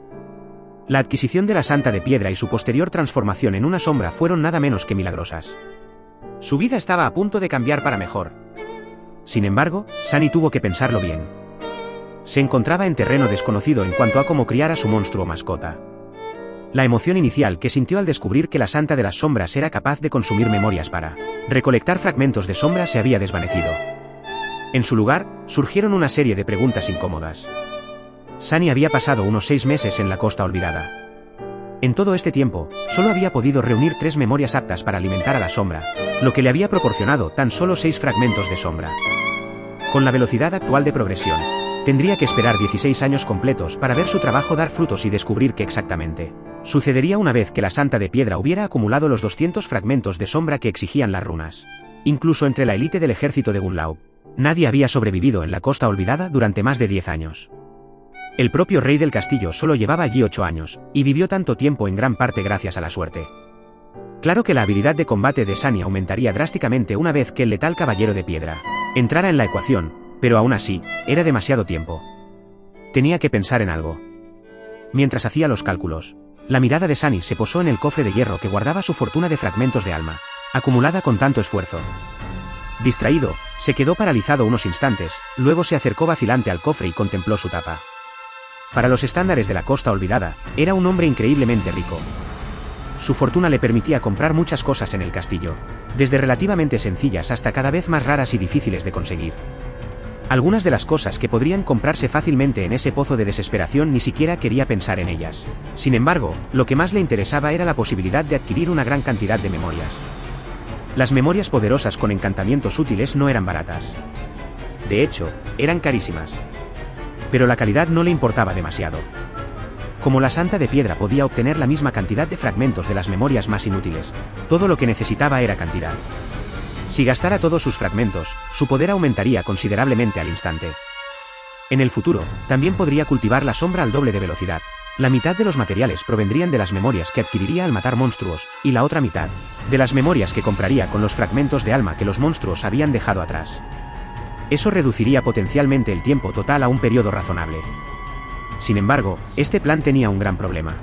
La adquisición de la Santa de Piedra y su posterior transformación en una sombra fueron nada menos que milagrosas. Su vida estaba a punto de cambiar para mejor. Sin embargo, Sunny tuvo que pensarlo bien. Se encontraba en terreno desconocido en cuanto a cómo criar a su monstruo mascota. La emoción inicial que sintió al descubrir que la Santa de las Sombras era capaz de consumir memorias para recolectar fragmentos de sombra se había desvanecido. En su lugar, surgieron una serie de preguntas incómodas. Sunny había pasado unos 6 meses en la Costa Olvidada. En todo este tiempo, solo había podido reunir 3 memorias aptas para alimentar a la sombra, lo que le había proporcionado tan solo 6 fragmentos de sombra. Con la velocidad actual de progresión, tendría que esperar 16 años completos para ver su trabajo dar frutos y descubrir qué exactamente sucedería una vez que la Santa de Piedra hubiera acumulado los 200 fragmentos de sombra que exigían las runas. Incluso entre la élite del ejército de Gunlaug, nadie había sobrevivido en la Costa Olvidada durante más de 10 años. El propio rey del castillo solo llevaba allí 8 años, y vivió tanto tiempo en gran parte gracias a la suerte. Claro que la habilidad de combate de Sunny aumentaría drásticamente una vez que el letal caballero de piedra entrara en la ecuación, pero aún así, era demasiado tiempo. Tenía que pensar en algo. Mientras hacía los cálculos, la mirada de Sunny se posó en el cofre de hierro que guardaba su fortuna de fragmentos de alma, acumulada con tanto esfuerzo. Distraído, se quedó paralizado unos instantes, luego se acercó vacilante al cofre y contempló su tapa. Para los estándares de la Costa Olvidada, era un hombre increíblemente rico. Su fortuna le permitía comprar muchas cosas en el castillo, desde relativamente sencillas hasta cada vez más raras y difíciles de conseguir. Algunas de las cosas que podrían comprarse fácilmente en ese pozo de desesperación ni siquiera quería pensar en ellas. Sin embargo, lo que más le interesaba era la posibilidad de adquirir una gran cantidad de memorias. Las memorias poderosas con encantamientos útiles no eran baratas. De hecho, eran carísimas. Pero la calidad no le importaba demasiado. Como la Santa de Piedra podía obtener la misma cantidad de fragmentos de las memorias más inútiles, todo lo que necesitaba era cantidad. Si gastara todos sus fragmentos, su poder aumentaría considerablemente al instante. En el futuro, también podría cultivar la sombra al doble de velocidad. La mitad de los materiales provendrían de las memorias que adquiriría al matar monstruos, y la otra mitad, de las memorias que compraría con los fragmentos de alma que los monstruos habían dejado atrás. Eso reduciría potencialmente el tiempo total a un periodo razonable. Sin embargo, este plan tenía un gran problema.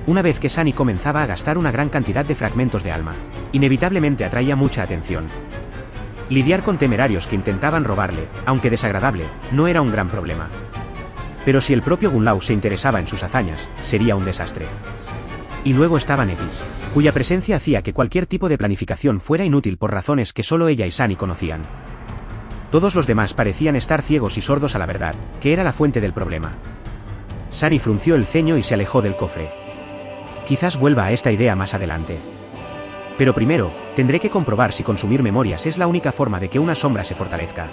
Una vez que Sunny comenzaba a gastar una gran cantidad de fragmentos de alma, inevitablemente atraía mucha atención. Lidiar con temerarios que intentaban robarle, aunque desagradable, no era un gran problema. Pero si el propio Gunlaug se interesaba en sus hazañas, sería un desastre. Y luego estaba Nepis, cuya presencia hacía que cualquier tipo de planificación fuera inútil por razones que solo ella y Sunny conocían. Todos los demás parecían estar ciegos y sordos a la verdad, que era la fuente del problema. Sunny frunció el ceño y se alejó del cofre. Quizás vuelva a esta idea más adelante. Pero primero, tendré que comprobar si consumir memorias es la única forma de que una sombra se fortalezca.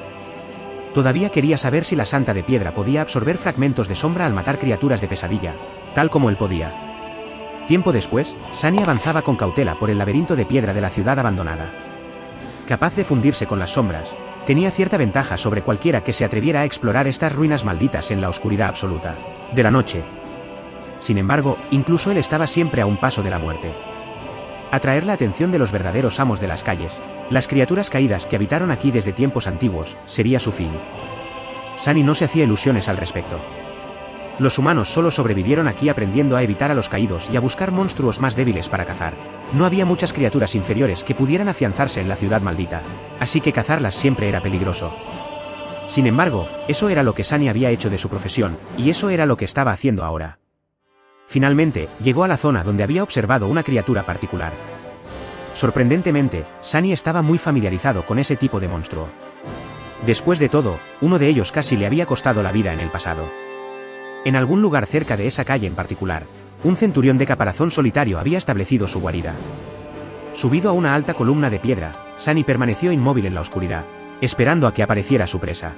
Todavía quería saber si la Santa de Piedra podía absorber fragmentos de sombra al matar criaturas de pesadilla, tal como él podía. Tiempo después, Sunny avanzaba con cautela por el laberinto de piedra de la ciudad abandonada. Capaz de fundirse con las sombras, tenía cierta ventaja sobre cualquiera que se atreviera a explorar estas ruinas malditas en la oscuridad absoluta de la noche. Sin embargo, incluso él estaba siempre a un paso de la muerte. Atraer la atención de los verdaderos amos de las calles, las criaturas caídas que habitaron aquí desde tiempos antiguos, sería su fin. Sunny no se hacía ilusiones al respecto. Los humanos solo sobrevivieron aquí aprendiendo a evitar a los caídos y a buscar monstruos más débiles para cazar. No había muchas criaturas inferiores que pudieran afianzarse en la ciudad maldita, así que cazarlas siempre era peligroso. Sin embargo, eso era lo que Sunny había hecho de su profesión, y eso era lo que estaba haciendo ahora. Finalmente, llegó a la zona donde había observado una criatura particular. Sorprendentemente, Sunny estaba muy familiarizado con ese tipo de monstruo. Después de todo, uno de ellos casi le había costado la vida en el pasado. En algún lugar cerca de esa calle en particular, un centurión de caparazón solitario había establecido su guarida. Subido a una alta columna de piedra, Sunny permaneció inmóvil en la oscuridad, esperando a que apareciera su presa.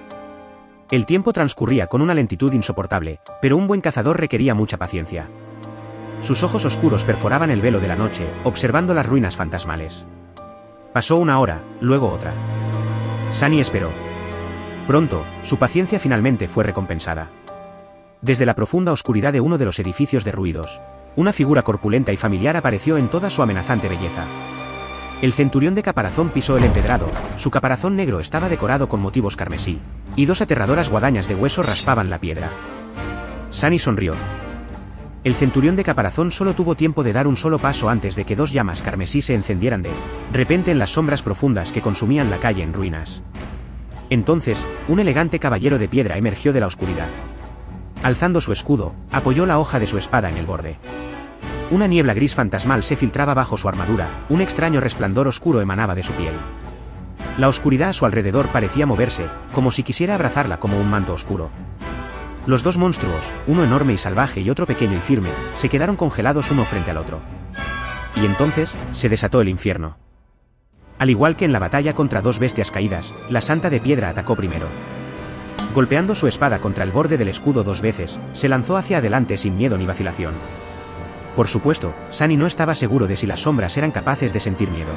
El tiempo transcurría con una lentitud insoportable, pero un buen cazador requería mucha paciencia. Sus ojos oscuros perforaban el velo de la noche, observando las ruinas fantasmales. Pasó una hora, luego otra. Sunny esperó. Pronto, su paciencia finalmente fue recompensada. Desde la profunda oscuridad de uno de los edificios derruidos, una figura corpulenta y familiar apareció en toda su amenazante belleza. El centurión de caparazón pisó el empedrado, su caparazón negro estaba decorado con motivos carmesí, y dos aterradoras guadañas de hueso raspaban la piedra. Sunny sonrió. El centurión de caparazón solo tuvo tiempo de dar un solo paso antes de que dos llamas carmesí se encendieran de repente en las sombras profundas que consumían la calle en ruinas. Entonces, un elegante caballero de piedra emergió de la oscuridad. Alzando su escudo, apoyó la hoja de su espada en el borde. Una niebla gris fantasmal se filtraba bajo su armadura, un extraño resplandor oscuro emanaba de su piel. La oscuridad a su alrededor parecía moverse, como si quisiera abrazarla como un manto oscuro. Los dos monstruos, uno enorme y salvaje y otro pequeño y firme, se quedaron congelados uno frente al otro. Y entonces, se desató el infierno. Al igual que en la batalla contra dos bestias caídas, la Santa de Piedra atacó primero. Golpeando su espada contra el borde del escudo dos veces, se lanzó hacia adelante sin miedo ni vacilación. Por supuesto, Sunny no estaba seguro de si las sombras eran capaces de sentir miedo.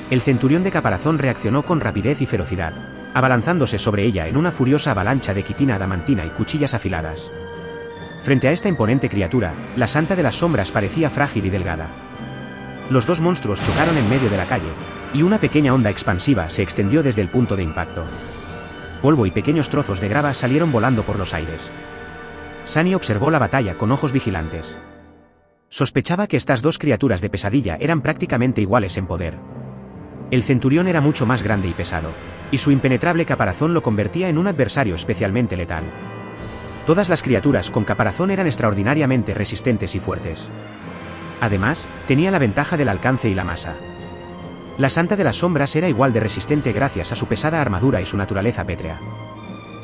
El centurión de caparazón reaccionó con rapidez y ferocidad, abalanzándose sobre ella en una furiosa avalancha de quitina adamantina y cuchillas afiladas. Frente a esta imponente criatura, la Santa de las Sombras parecía frágil y delgada. Los dos monstruos chocaron en medio de la calle, y una pequeña onda expansiva se extendió desde el punto de impacto. Polvo y pequeños trozos de grava salieron volando por los aires. Sunny observó la batalla con ojos vigilantes. Sospechaba que estas dos criaturas de pesadilla eran prácticamente iguales en poder. El centurión era mucho más grande y pesado, y su impenetrable caparazón lo convertía en un adversario especialmente letal. Todas las criaturas con caparazón eran extraordinariamente resistentes y fuertes. Además, tenía la ventaja del alcance y la masa. La Santa de las Sombras era igual de resistente gracias a su pesada armadura y su naturaleza pétrea.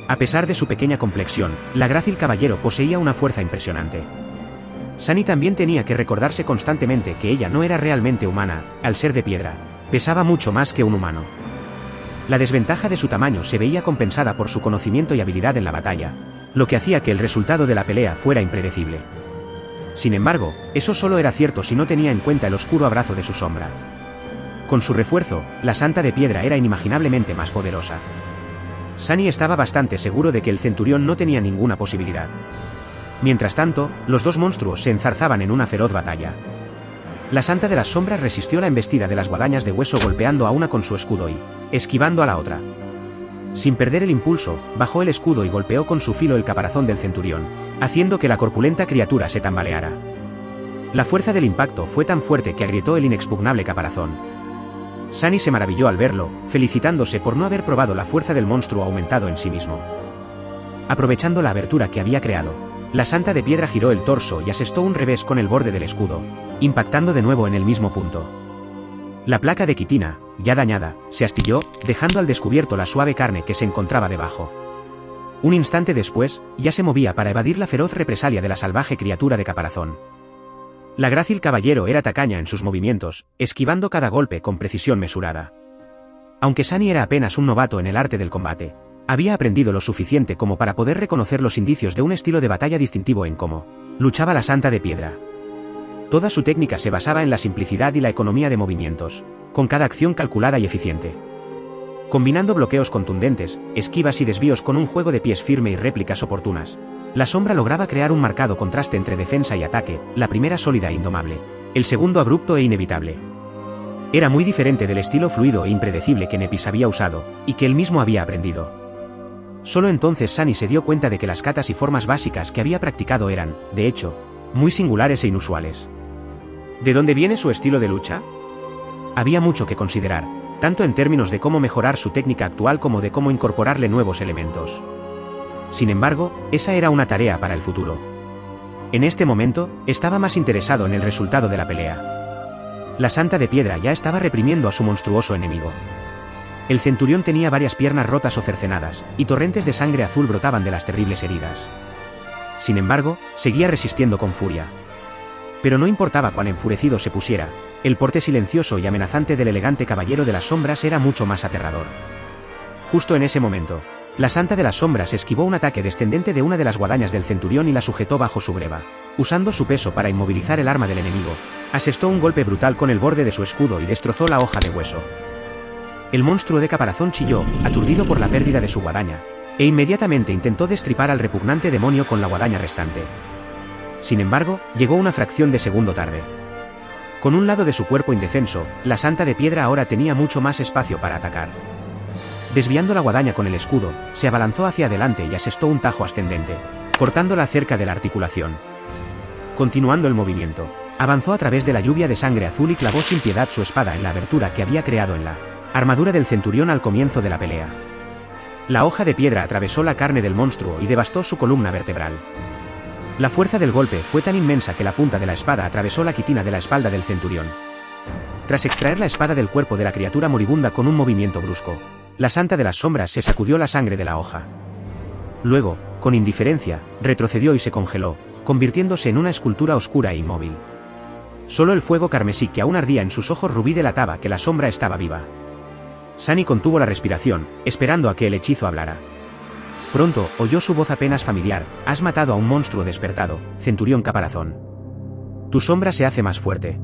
A pesar de su pequeña complexión, la grácil caballero poseía una fuerza impresionante. Sunny también tenía que recordarse constantemente que ella no era realmente humana, al ser de piedra. Pesaba mucho más que un humano. La desventaja de su tamaño se veía compensada por su conocimiento y habilidad en la batalla, lo que hacía que el resultado de la pelea fuera impredecible. Sin embargo, eso solo era cierto si no tenía en cuenta el oscuro abrazo de su sombra. Con su refuerzo, la Santa de Piedra era inimaginablemente más poderosa. Sunny estaba bastante seguro de que el centurión no tenía ninguna posibilidad. Mientras tanto, los dos monstruos se enzarzaban en una feroz batalla. La Santa de las Sombras resistió la embestida de las guadañas de hueso golpeando a una con su escudo y esquivando a la otra. Sin perder el impulso, bajó el escudo y golpeó con su filo el caparazón del centurión, haciendo que la corpulenta criatura se tambaleara. La fuerza del impacto fue tan fuerte que agrietó el inexpugnable caparazón. Sunny se maravilló al verlo, felicitándose por no haber probado la fuerza del monstruo aumentado en sí mismo. Aprovechando la abertura que había creado, la Santa de Piedra giró el torso y asestó un revés con el borde del escudo, impactando de nuevo en el mismo punto. La placa de quitina, ya dañada, se astilló, dejando al descubierto la suave carne que se encontraba debajo. Un instante después, ya se movía para evadir la feroz represalia de la salvaje criatura de caparazón. La grácil caballero era tacaña en sus movimientos, esquivando cada golpe con precisión mesurada. Aunque Sunny era apenas un novato en el arte del combate, había aprendido lo suficiente como para poder reconocer los indicios de un estilo de batalla distintivo en cómo luchaba la Santa de Piedra. Toda su técnica se basaba en la simplicidad y la economía de movimientos, con cada acción calculada y eficiente. Combinando bloqueos contundentes, esquivas y desvíos con un juego de pies firme y réplicas oportunas, la sombra lograba crear un marcado contraste entre defensa y ataque, la primera sólida e indomable, el segundo abrupto e inevitable. Era muy diferente del estilo fluido e impredecible que Nepis había usado, y que él mismo había aprendido. Solo entonces Sunny se dio cuenta de que las katas y formas básicas que había practicado eran, de hecho, muy singulares e inusuales. ¿De dónde viene su estilo de lucha? Había mucho que considerar, tanto en términos de cómo mejorar su técnica actual como de cómo incorporarle nuevos elementos. Sin embargo, esa era una tarea para el futuro. En este momento, estaba más interesado en el resultado de la pelea. La Santa de Piedra ya estaba reprimiendo a su monstruoso enemigo. El centurión tenía varias piernas rotas o cercenadas, y torrentes de sangre azul brotaban de las terribles heridas. Sin embargo, seguía resistiendo con furia. Pero no importaba cuán enfurecido se pusiera, el porte silencioso y amenazante del elegante caballero de las sombras era mucho más aterrador. Justo en ese momento, la Santa de las Sombras esquivó un ataque descendente de una de las guadañas del centurión y la sujetó bajo su greba. Usando su peso para inmovilizar el arma del enemigo, asestó un golpe brutal con el borde de su escudo y destrozó la hoja de hueso. El monstruo de caparazón chilló, aturdido por la pérdida de su guadaña, e inmediatamente intentó destripar al repugnante demonio con la guadaña restante. Sin embargo, llegó una fracción de segundo tarde. Con un lado de su cuerpo indefenso, la Santa de Piedra ahora tenía mucho más espacio para atacar. Desviando la guadaña con el escudo, se abalanzó hacia adelante y asestó un tajo ascendente, cortándola cerca de la articulación. Continuando el movimiento, avanzó a través de la lluvia de sangre azul y clavó sin piedad su espada en la abertura que había creado en la armadura del centurión al comienzo de la pelea. La hoja de piedra atravesó la carne del monstruo y devastó su columna vertebral. La fuerza del golpe fue tan inmensa que la punta de la espada atravesó la quitina de la espalda del centurión. Tras extraer la espada del cuerpo de la criatura moribunda con un movimiento brusco, la Santa de las Sombras se sacudió la sangre de la hoja. Luego, con indiferencia, retrocedió y se congeló, convirtiéndose en una escultura oscura e inmóvil. Solo el fuego carmesí que aún ardía en sus ojos rubí delataba que la sombra estaba viva. Sunny contuvo la respiración, esperando a que el hechizo hablara. Pronto, oyó su voz apenas familiar: «Has matado a un monstruo despertado, centurión caparazón. Tu sombra se hace más fuerte».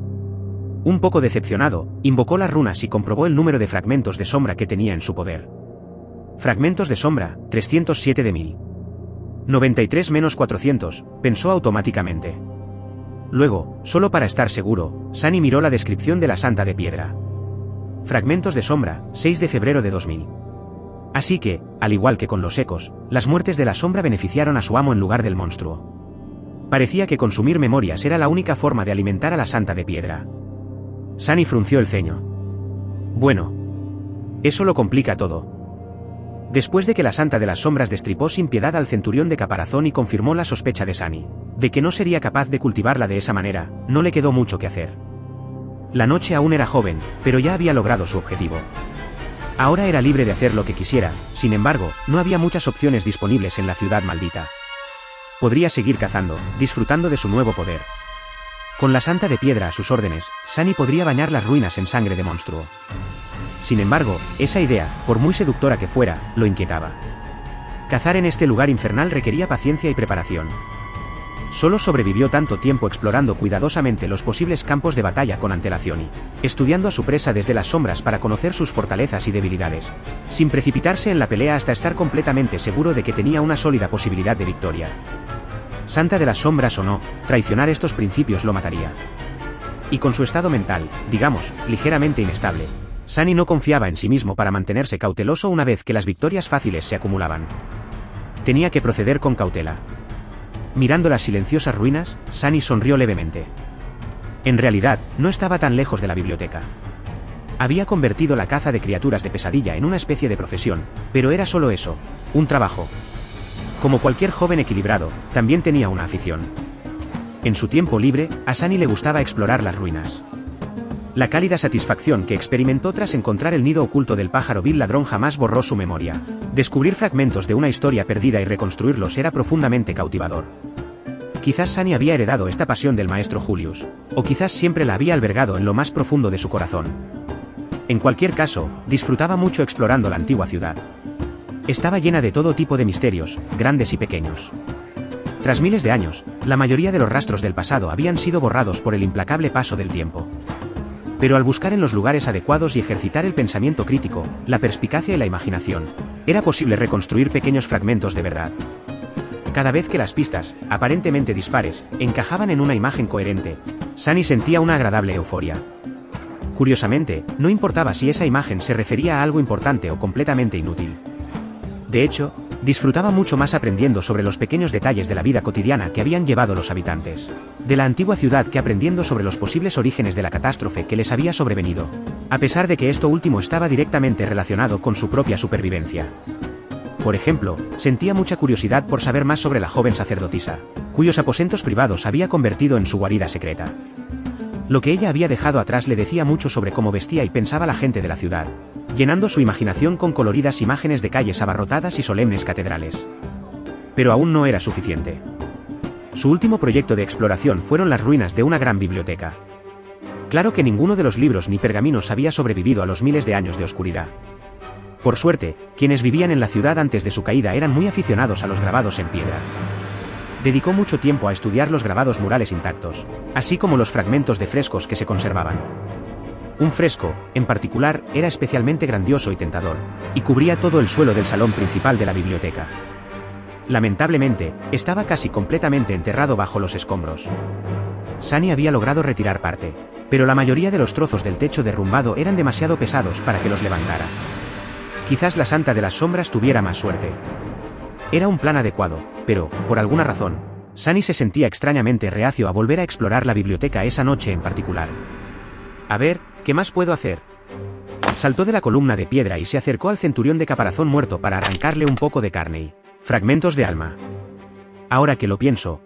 Un poco decepcionado, invocó las runas y comprobó el número de fragmentos de sombra que tenía en su poder. Fragmentos de sombra, 307 de 1000. 93 menos 400, pensó automáticamente. Luego, solo para estar seguro, Sunny miró la descripción de la Santa de Piedra. Fragmentos de sombra, 6 de febrero de 2000. Así que, al igual que con los ecos, las muertes de la sombra beneficiaron a su amo en lugar del monstruo. Parecía que consumir memorias era la única forma de alimentar a la Santa de Piedra. Sunny frunció el ceño. Bueno. Eso lo complica todo. Después de que la Santa de las Sombras destripó sin piedad al centurión de caparazón y confirmó la sospecha de Sunny, de que no sería capaz de cultivarla de esa manera, no le quedó mucho que hacer. La noche aún era joven, pero ya había logrado su objetivo. Ahora era libre de hacer lo que quisiera, sin embargo, no había muchas opciones disponibles en la ciudad maldita. Podría seguir cazando, disfrutando de su nuevo poder. Con la Santa de Piedra a sus órdenes, Sunny podría bañar las ruinas en sangre de monstruo. Sin embargo, esa idea, por muy seductora que fuera, lo inquietaba. Cazar en este lugar infernal requería paciencia y preparación. Solo sobrevivió tanto tiempo explorando cuidadosamente los posibles campos de batalla con antelación y estudiando a su presa desde las sombras para conocer sus fortalezas y debilidades, sin precipitarse en la pelea hasta estar completamente seguro de que tenía una sólida posibilidad de victoria. Santa de las Sombras o no, traicionar estos principios lo mataría. Y con su estado mental, digamos, ligeramente inestable, Sunny no confiaba en sí mismo para mantenerse cauteloso una vez que las victorias fáciles se acumulaban. Tenía que proceder con cautela. Mirando las silenciosas ruinas, Sunny sonrió levemente. En realidad, no estaba tan lejos de la biblioteca. Había convertido la caza de criaturas de pesadilla en una especie de profesión, pero era solo eso, un trabajo. Como cualquier joven equilibrado, también tenía una afición. En su tiempo libre, a Sunny le gustaba explorar las ruinas. La cálida satisfacción que experimentó tras encontrar el nido oculto del pájaro vil ladrón jamás borró su memoria. Descubrir fragmentos de una historia perdida y reconstruirlos era profundamente cautivador. Quizás Sunny había heredado esta pasión del maestro Julius, o quizás siempre la había albergado en lo más profundo de su corazón. En cualquier caso, disfrutaba mucho explorando la antigua ciudad. Estaba llena de todo tipo de misterios, grandes y pequeños. Tras miles de años, la mayoría de los rastros del pasado habían sido borrados por el implacable paso del tiempo. Pero al buscar en los lugares adecuados y ejercitar el pensamiento crítico, la perspicacia y la imaginación, era posible reconstruir pequeños fragmentos de verdad. Cada vez que las pistas, aparentemente dispares, encajaban en una imagen coherente, Sunny sentía una agradable euforia. Curiosamente, no importaba si esa imagen se refería a algo importante o completamente inútil. De hecho, disfrutaba mucho más aprendiendo sobre los pequeños detalles de la vida cotidiana que habían llevado los habitantes de la antigua ciudad que aprendiendo sobre los posibles orígenes de la catástrofe que les había sobrevenido, a pesar de que esto último estaba directamente relacionado con su propia supervivencia. Por ejemplo, sentía mucha curiosidad por saber más sobre la joven sacerdotisa, cuyos aposentos privados había convertido en su guarida secreta. Lo que ella había dejado atrás le decía mucho sobre cómo vestía y pensaba la gente de la ciudad, llenando su imaginación con coloridas imágenes de calles abarrotadas y solemnes catedrales. Pero aún no era suficiente. Su último proyecto de exploración fueron las ruinas de una gran biblioteca. Claro que ninguno de los libros ni pergaminos había sobrevivido a los miles de años de oscuridad. Por suerte, quienes vivían en la ciudad antes de su caída eran muy aficionados a los grabados en piedra. Dedicó mucho tiempo a estudiar los grabados murales intactos, así como los fragmentos de frescos que se conservaban. Un fresco, en particular, era especialmente grandioso y tentador, y cubría todo el suelo del salón principal de la biblioteca. Lamentablemente, estaba casi completamente enterrado bajo los escombros. Sunny había logrado retirar parte, pero la mayoría de los trozos del techo derrumbado eran demasiado pesados para que los levantara. Quizás la Santa de las Sombras tuviera más suerte. Era un plan adecuado, pero, por alguna razón, Sunny se sentía extrañamente reacio a volver a explorar la biblioteca esa noche en particular. A ver, ¿qué más puedo hacer? Saltó de la columna de piedra y se acercó al centurión de caparazón muerto para arrancarle un poco de carne y fragmentos de alma. Ahora que lo pienso,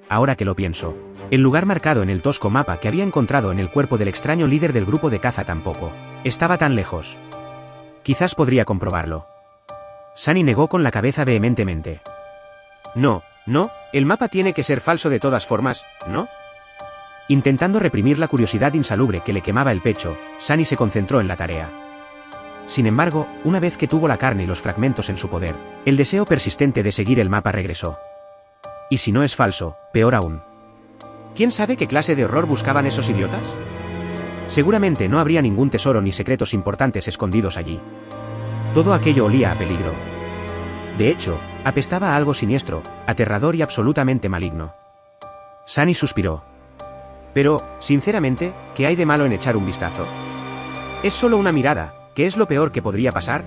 el lugar marcado en el tosco mapa que había encontrado en el cuerpo del extraño líder del grupo de caza tampoco estaba tan lejos. Quizás podría comprobarlo. Sunny negó con la cabeza vehementemente. No, el mapa tiene que ser falso de todas formas, ¿no? Intentando reprimir la curiosidad insalubre que le quemaba el pecho, Sunny se concentró en la tarea. Sin embargo, una vez que tuvo la carne y los fragmentos en su poder, el deseo persistente de seguir el mapa regresó. Y si no es falso, peor aún. ¿Quién sabe qué clase de horror buscaban esos idiotas? Seguramente no habría ningún tesoro ni secretos importantes escondidos allí. Todo aquello olía a peligro. De hecho, apestaba a algo siniestro, aterrador y absolutamente maligno. Sunny suspiró. Pero, sinceramente, ¿qué hay de malo en echar un vistazo? Es solo una mirada, ¿qué es lo peor que podría pasar?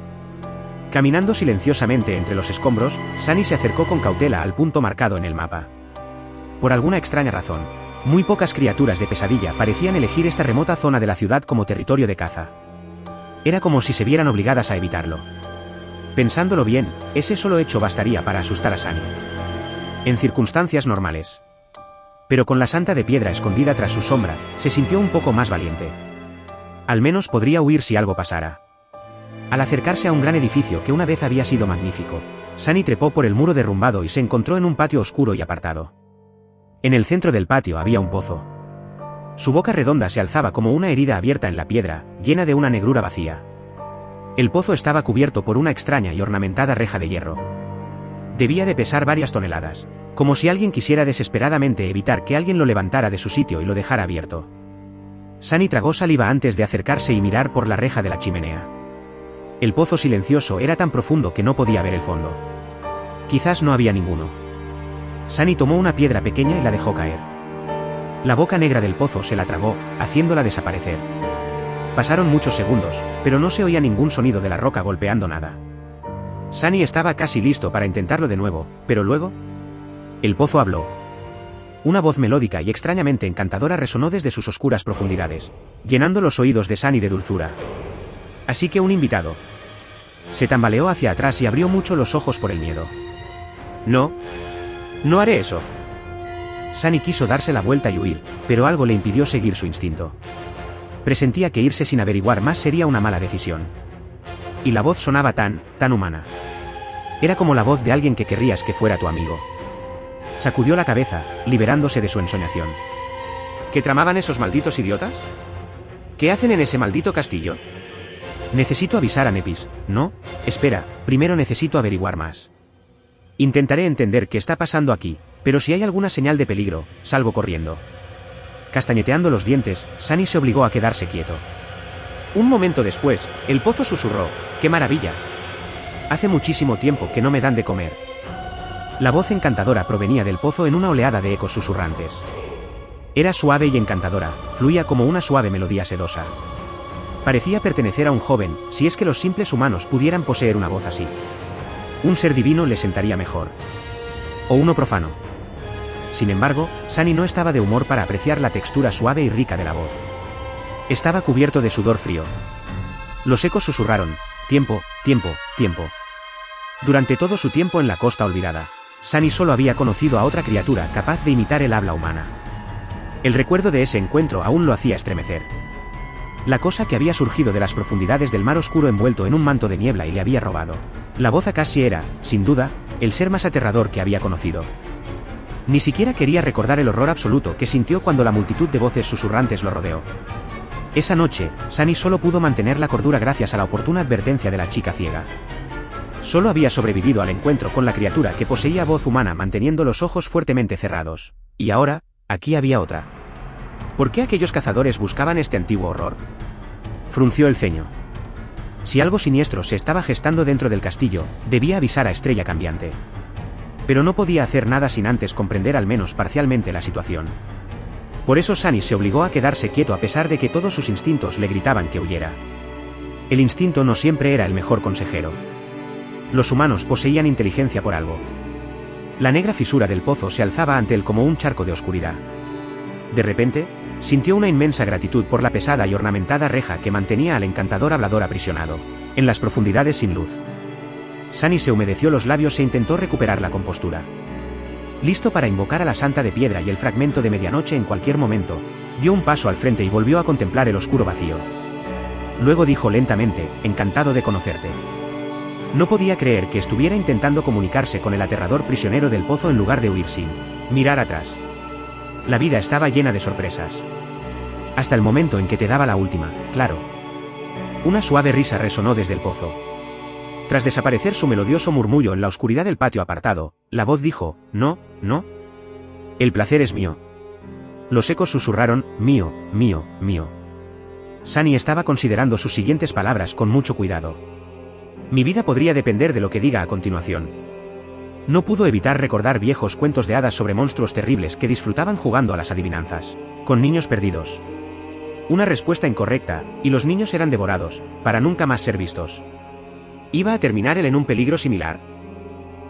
Caminando silenciosamente entre los escombros, Sunny se acercó con cautela al punto marcado en el mapa. Por alguna extraña razón, muy pocas criaturas de pesadilla parecían elegir esta remota zona de la ciudad como territorio de caza. Era como si se vieran obligadas a evitarlo. Pensándolo bien, ese solo hecho bastaría para asustar a Sunny. En circunstancias normales. Pero con la Santa de piedra escondida tras su sombra, se sintió un poco más valiente. Al menos podría huir si algo pasara. Al acercarse a un gran edificio que una vez había sido magnífico, Sunny trepó por el muro derrumbado y se encontró en un patio oscuro y apartado. En el centro del patio había un pozo. Su boca redonda se alzaba como una herida abierta en la piedra, llena de una negrura vacía. El pozo estaba cubierto por una extraña y ornamentada reja de hierro. Debía de pesar varias toneladas, como si alguien quisiera desesperadamente evitar que alguien lo levantara de su sitio y lo dejara abierto. Sunny tragó saliva antes de acercarse y mirar por la reja de la chimenea. El pozo silencioso era tan profundo que no podía ver el fondo. Quizás no había ninguno. Sunny tomó una piedra pequeña y la dejó caer. La boca negra del pozo se la tragó, haciéndola desaparecer. Pasaron muchos segundos, pero no se oía ningún sonido de la roca golpeando nada. Sunny estaba casi listo para intentarlo de nuevo, pero luego... El pozo habló. Una voz melódica y extrañamente encantadora resonó desde sus oscuras profundidades, llenando los oídos de Sunny de dulzura. Así que un invitado. Se tambaleó hacia atrás y abrió mucho los ojos por el miedo. No haré eso. Sunny quiso darse la vuelta y huir, pero algo le impidió seguir su instinto. Presentía que irse sin averiguar más sería una mala decisión. Y la voz sonaba tan humana. Era como la voz de alguien que querrías que fuera tu amigo. Sacudió la cabeza, liberándose de su ensoñación. ¿Qué tramaban esos malditos idiotas? ¿Qué hacen en ese maldito castillo? Necesito avisar a Nepis. No, espera, primero necesito averiguar más. Intentaré entender qué está pasando aquí, pero si hay alguna señal de peligro, salgo corriendo. Castañeteando los dientes, Sunny se obligó a quedarse quieto. Un momento después, el pozo susurró: ¡qué maravilla! Hace muchísimo tiempo que no me dan de comer. La voz encantadora provenía del pozo en una oleada de ecos susurrantes. Era suave y encantadora, fluía como una suave melodía sedosa. Parecía pertenecer a un joven, si es que los simples humanos pudieran poseer una voz así. Un ser divino le sentaría mejor. O uno profano. Sin embargo, Sunny no estaba de humor para apreciar la textura suave y rica de la voz. Estaba cubierto de sudor frío. Los ecos susurraron: tiempo, tiempo, tiempo. Durante todo su tiempo en la costa olvidada, Sunny solo había conocido a otra criatura capaz de imitar el habla humana. El recuerdo de ese encuentro aún lo hacía estremecer. La cosa que había surgido de las profundidades del mar oscuro envuelto en un manto de niebla y le había robado. La voz Akashi era, sin duda, el ser más aterrador que había conocido. Ni siquiera quería recordar el horror absoluto que sintió cuando la multitud de voces susurrantes lo rodeó. Esa noche, Sunny solo pudo mantener la cordura gracias a la oportuna advertencia de la chica ciega. Solo había sobrevivido al encuentro con la criatura que poseía voz humana manteniendo los ojos fuertemente cerrados. Y ahora, aquí había otra. ¿Por qué aquellos cazadores buscaban este antiguo horror? Frunció el ceño. Si algo siniestro se estaba gestando dentro del castillo, debía avisar a Estrella Cambiante. Pero no podía hacer nada sin antes comprender al menos parcialmente la situación. Por eso Sunny se obligó a quedarse quieto a pesar de que todos sus instintos le gritaban que huyera. El instinto no siempre era el mejor consejero. Los humanos poseían inteligencia por algo. La negra fisura del pozo se alzaba ante él como un charco de oscuridad. De repente, sintió una inmensa gratitud por la pesada y ornamentada reja que mantenía al encantador hablador aprisionado, en las profundidades sin luz. Sunny se humedeció los labios e intentó recuperar la compostura. Listo para invocar a la Santa de Piedra y el fragmento de medianoche en cualquier momento, dio un paso al frente y volvió a contemplar el oscuro vacío. Luego dijo lentamente: encantado de conocerte. No podía creer que estuviera intentando comunicarse con el aterrador prisionero del pozo en lugar de huir sin mirar atrás. La vida estaba llena de sorpresas. Hasta el momento en que te daba la última, claro. Una suave risa resonó desde el pozo. Tras desaparecer su melodioso murmullo en la oscuridad del patio apartado, la voz dijo: no, no. El placer es mío. Los ecos susurraron: mío, mío, mío. Sunny estaba considerando sus siguientes palabras con mucho cuidado. Mi vida podría depender de lo que diga a continuación. No pudo evitar recordar viejos cuentos de hadas sobre monstruos terribles que disfrutaban jugando a las adivinanzas, con niños perdidos. Una respuesta incorrecta, y los niños eran devorados, para nunca más ser vistos. ¿Iba a terminar él en un peligro similar?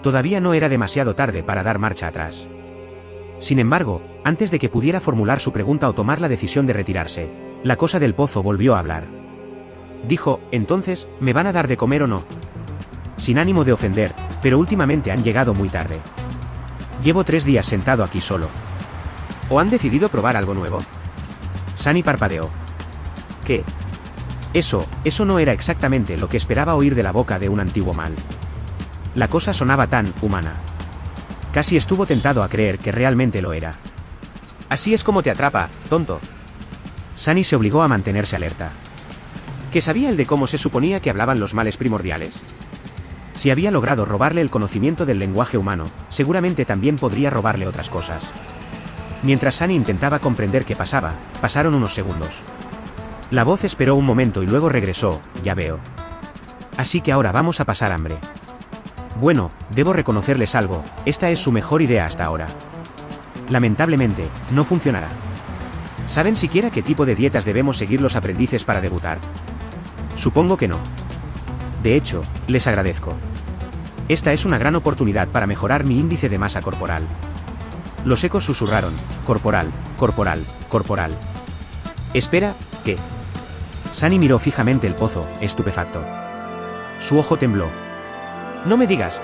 Todavía no era demasiado tarde para dar marcha atrás. Sin embargo, antes de que pudiera formular su pregunta o tomar la decisión de retirarse, la cosa del pozo volvió a hablar. Dijo: entonces, ¿me van a dar de comer o no? Sin ánimo de ofender, pero últimamente han llegado muy tarde. Llevo 3 días sentado aquí solo. ¿O han decidido probar algo nuevo? Sunny parpadeó. ¿Qué? Eso no era exactamente lo que esperaba oír de la boca de un antiguo mal. La cosa sonaba tan humana. Casi estuvo tentado a creer que realmente lo era. Así es como te atrapa, tonto. Sunny se obligó a mantenerse alerta. ¿Que sabía el de cómo se suponía que hablaban los males primordiales? Si había logrado robarle el conocimiento del lenguaje humano, seguramente también podría robarle otras cosas. Mientras Sunny intentaba comprender qué pasaba, pasaron unos segundos. La voz esperó un momento y luego regresó: ya veo. Así que ahora vamos a pasar hambre. Bueno, debo reconocerles algo, esta es su mejor idea hasta ahora. Lamentablemente, no funcionará. ¿Saben siquiera qué tipo de dietas debemos seguir los aprendices para debutar? Supongo que no. De hecho, les agradezco. Esta es una gran oportunidad para mejorar mi índice de masa corporal. Los ecos susurraron: corporal, corporal, corporal. Espera, ¿qué? Sunny miró fijamente el pozo, estupefacto. Su ojo tembló. No me digas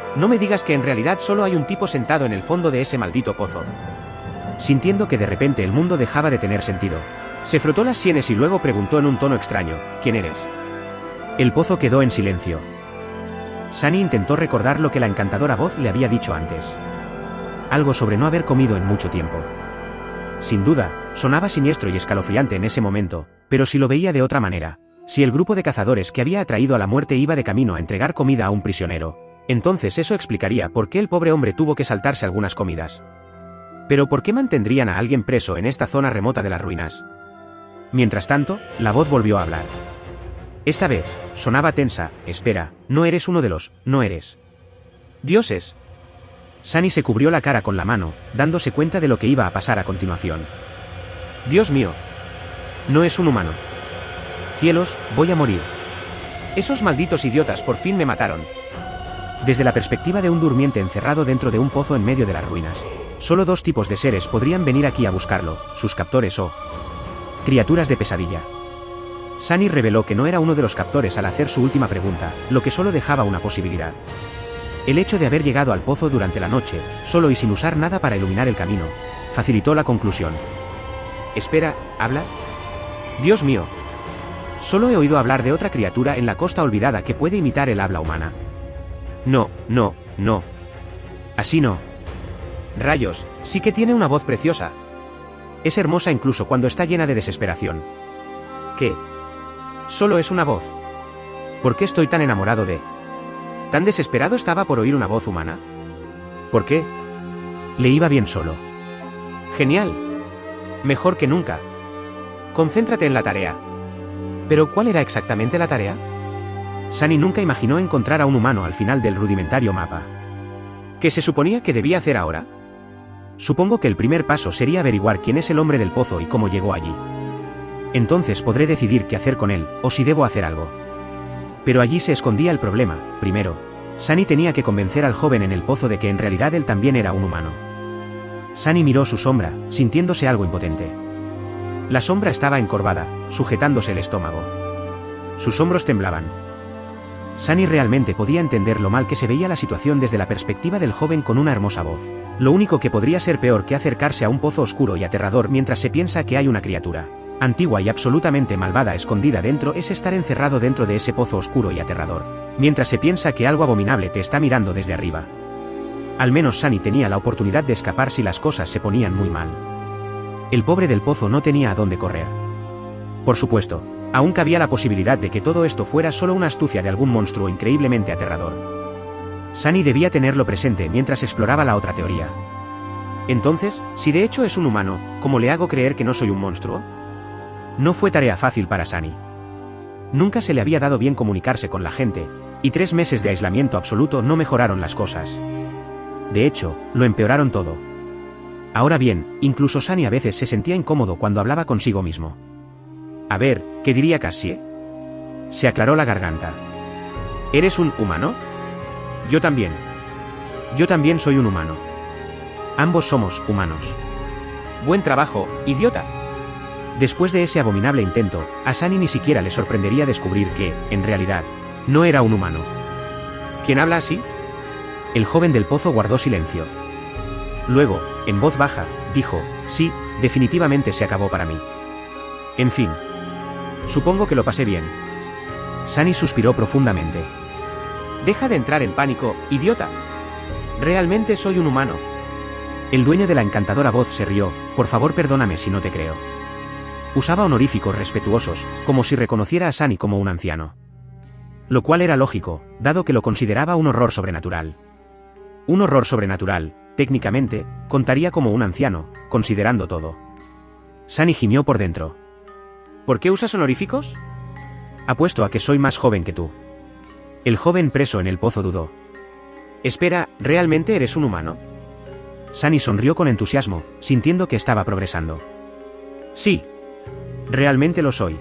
que en realidad solo hay un tipo sentado en el fondo de ese maldito pozo. Sintiendo que de repente el mundo dejaba de tener sentido, se frotó las sienes y luego preguntó en un tono extraño: ¿quién eres? El pozo quedó en silencio. Sunny intentó recordar lo que la encantadora voz le había dicho antes. algo sobre no haber comido en mucho tiempo. Sin duda, sonaba siniestro y escalofriante en ese momento, pero si lo veía de otra manera, si el grupo de cazadores que había atraído a la muerte iba de camino a entregar comida a un prisionero, entonces eso explicaría por qué el pobre hombre tuvo que saltarse algunas comidas. Pero ¿por qué mantendrían a alguien preso en esta zona remota de las ruinas? Mientras tanto, la voz volvió a hablar. Esta vez, sonaba tensa. Espera, no eres uno de los, no eres. Dioses. Sunny se cubrió la cara con la mano, dándose cuenta de lo que iba a pasar a continuación. Dios mío. No es un humano. Cielos, voy a morir. Esos malditos idiotas por fin me mataron. Desde la perspectiva de un durmiente encerrado dentro de un pozo en medio de las ruinas, solo dos tipos de seres podrían venir aquí a buscarlo, sus captores o criaturas de pesadilla. Sunny reveló que no era uno de los captores al hacer su última pregunta, lo que solo dejaba una posibilidad. El hecho de haber llegado al pozo durante la noche, solo y sin usar nada para iluminar el camino, facilitó la conclusión. Espera, ¿habla? Dios mío. Solo he oído hablar de otra criatura en la costa olvidada que puede imitar el habla humana. No, no, no. Así no. Rayos, sí que tiene una voz preciosa. Es hermosa incluso cuando está llena de desesperación. ¿Qué? Solo es una voz. ¿Por qué estoy tan enamorado de? ¿Tan desesperado estaba por oír una voz humana? ¿Por qué? Le iba bien solo. Genial. Mejor que nunca. Concéntrate en la tarea. ¿Pero cuál era exactamente la tarea? Sunny nunca imaginó encontrar a un humano al final del rudimentario mapa. ¿Qué se suponía que debía hacer ahora? Supongo que el primer paso sería averiguar quién es el hombre del pozo y cómo llegó allí. Entonces podré decidir qué hacer con él, o si debo hacer algo. Pero allí se escondía el problema. Primero, Sunny tenía que convencer al joven en el pozo de que en realidad él también era un humano. Sunny miró su sombra, sintiéndose algo impotente. La sombra estaba encorvada, sujetándose el estómago. Sus hombros temblaban. Sunny realmente podía entender lo mal que se veía la situación desde la perspectiva del joven con una hermosa voz. Lo único que podría ser peor que acercarse a un pozo oscuro y aterrador mientras se piensa que hay una criatura antigua y absolutamente malvada escondida dentro es estar encerrado dentro de ese pozo oscuro y aterrador, mientras se piensa que algo abominable te está mirando desde arriba. Al menos Sunny tenía la oportunidad de escapar si las cosas se ponían muy mal. El pobre del pozo no tenía a dónde correr. Por supuesto, aún cabía la posibilidad de que todo esto fuera solo una astucia de algún monstruo increíblemente aterrador. Sunny debía tenerlo presente mientras exploraba la otra teoría. Entonces, si de hecho es un humano, ¿cómo le hago creer que no soy un monstruo? No fue tarea fácil para Sunny. Nunca se le había dado bien comunicarse con la gente, y 3 meses de aislamiento absoluto no mejoraron las cosas. De hecho, lo empeoraron todo. Ahora bien, incluso Sunny a veces se sentía incómodo cuando hablaba consigo mismo. A ver, ¿qué diría Cassie? Se aclaró la garganta. ¿Eres un humano? Yo también. Yo también soy un humano. Ambos somos humanos. Buen trabajo, idiota. Después de ese abominable intento, a Sunny ni siquiera le sorprendería descubrir que, en realidad, no era un humano. ¿Quién habla así? El joven del pozo guardó silencio. Luego, en voz baja, dijo, sí, definitivamente se acabó para mí. En fin. Supongo que lo pasé bien. Sunny suspiró profundamente. Deja de entrar en pánico, idiota. Realmente soy un humano. El dueño de la encantadora voz se rió. Por favor, perdóname si no te creo. Usaba honoríficos respetuosos, como si reconociera a Sunny como un anciano. Lo cual era lógico, dado que lo consideraba un horror sobrenatural. Un horror sobrenatural, técnicamente, contaría como un anciano, considerando todo. Sunny gimió por dentro. ¿Por qué usas honoríficos? Apuesto a que soy más joven que tú. El joven preso en el pozo dudó. Espera, ¿realmente eres un humano? Sunny sonrió con entusiasmo, sintiendo que estaba progresando. Sí. Realmente lo soy.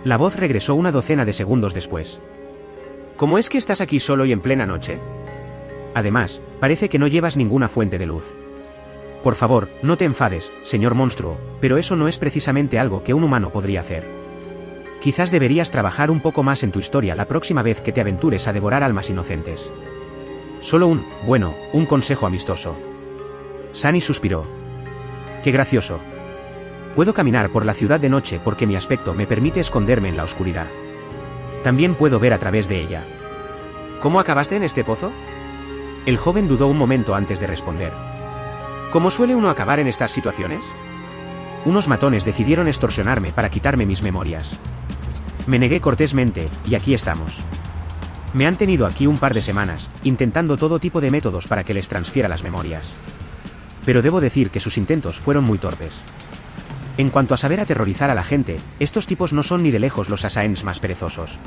La voz regresó una docena de segundos después. ¿Cómo es que estás aquí solo y en plena noche? Además, parece que no llevas ninguna fuente de luz. Por favor, no te enfades, señor monstruo, pero eso no es precisamente algo que un humano podría hacer. Quizás deberías trabajar un poco más en tu historia la próxima vez que te aventures a devorar almas inocentes. Solo un consejo amistoso. Sunny suspiró. Qué gracioso. Puedo caminar por la ciudad de noche porque mi aspecto me permite esconderme en la oscuridad. También puedo ver a través de ella. ¿Cómo acabaste en este pozo? El joven dudó un momento antes de responder. ¿Cómo suele uno acabar en estas situaciones? Unos matones decidieron extorsionarme para quitarme mis memorias. Me negué cortésmente, y aquí estamos. Me han tenido aquí un par de semanas, intentando todo tipo de métodos para que les transfiera las memorias. Pero debo decir que sus intentos fueron muy torpes. En cuanto a saber aterrorizar a la gente, estos tipos no son ni de lejos los Sasaens más perezosos.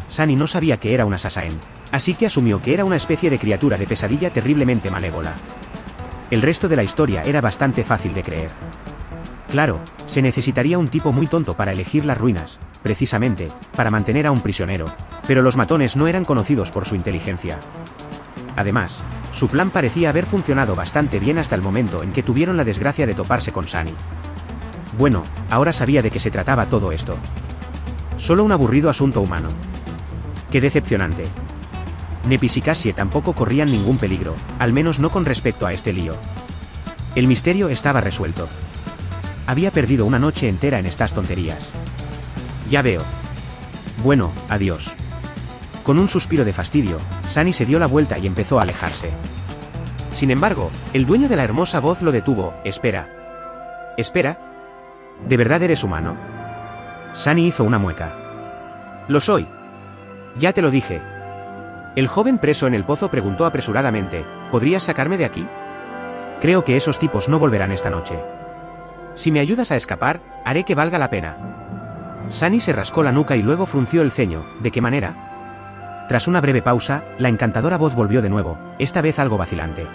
Sunny no sabía que era una Sasaen, así que asumió que era una especie de criatura de pesadilla terriblemente malévola. El resto de la historia era bastante fácil de creer. Claro, se necesitaría un tipo muy tonto para elegir las ruinas, precisamente, para mantener a un prisionero, pero los matones no eran conocidos por su inteligencia. Además, su plan parecía haber funcionado bastante bien hasta el momento en que tuvieron la desgracia de toparse con Sunny. Bueno, ahora sabía de qué se trataba todo esto. Solo un aburrido asunto humano. ¡Qué decepcionante! Nepis y Cassie tampoco corrían ningún peligro, al menos no con respecto a este lío. El misterio estaba resuelto. Había perdido una noche entera en estas tonterías. Ya veo. Bueno, adiós. Con un suspiro de fastidio, Sunny se dio la vuelta y empezó a alejarse. Sin embargo, el dueño de la hermosa voz lo detuvo. Espera. ¿Espera? ¿De verdad eres humano? Sunny hizo una mueca. Lo soy. Ya te lo dije. El joven preso en el pozo preguntó apresuradamente, ¿podrías sacarme de aquí? Creo que esos tipos no volverán esta noche. Si me ayudas a escapar, haré que valga la pena. Sunny se rascó la nuca y luego frunció el ceño. ¿De qué manera? Tras una breve pausa, la encantadora voz volvió de nuevo, esta vez algo vacilante.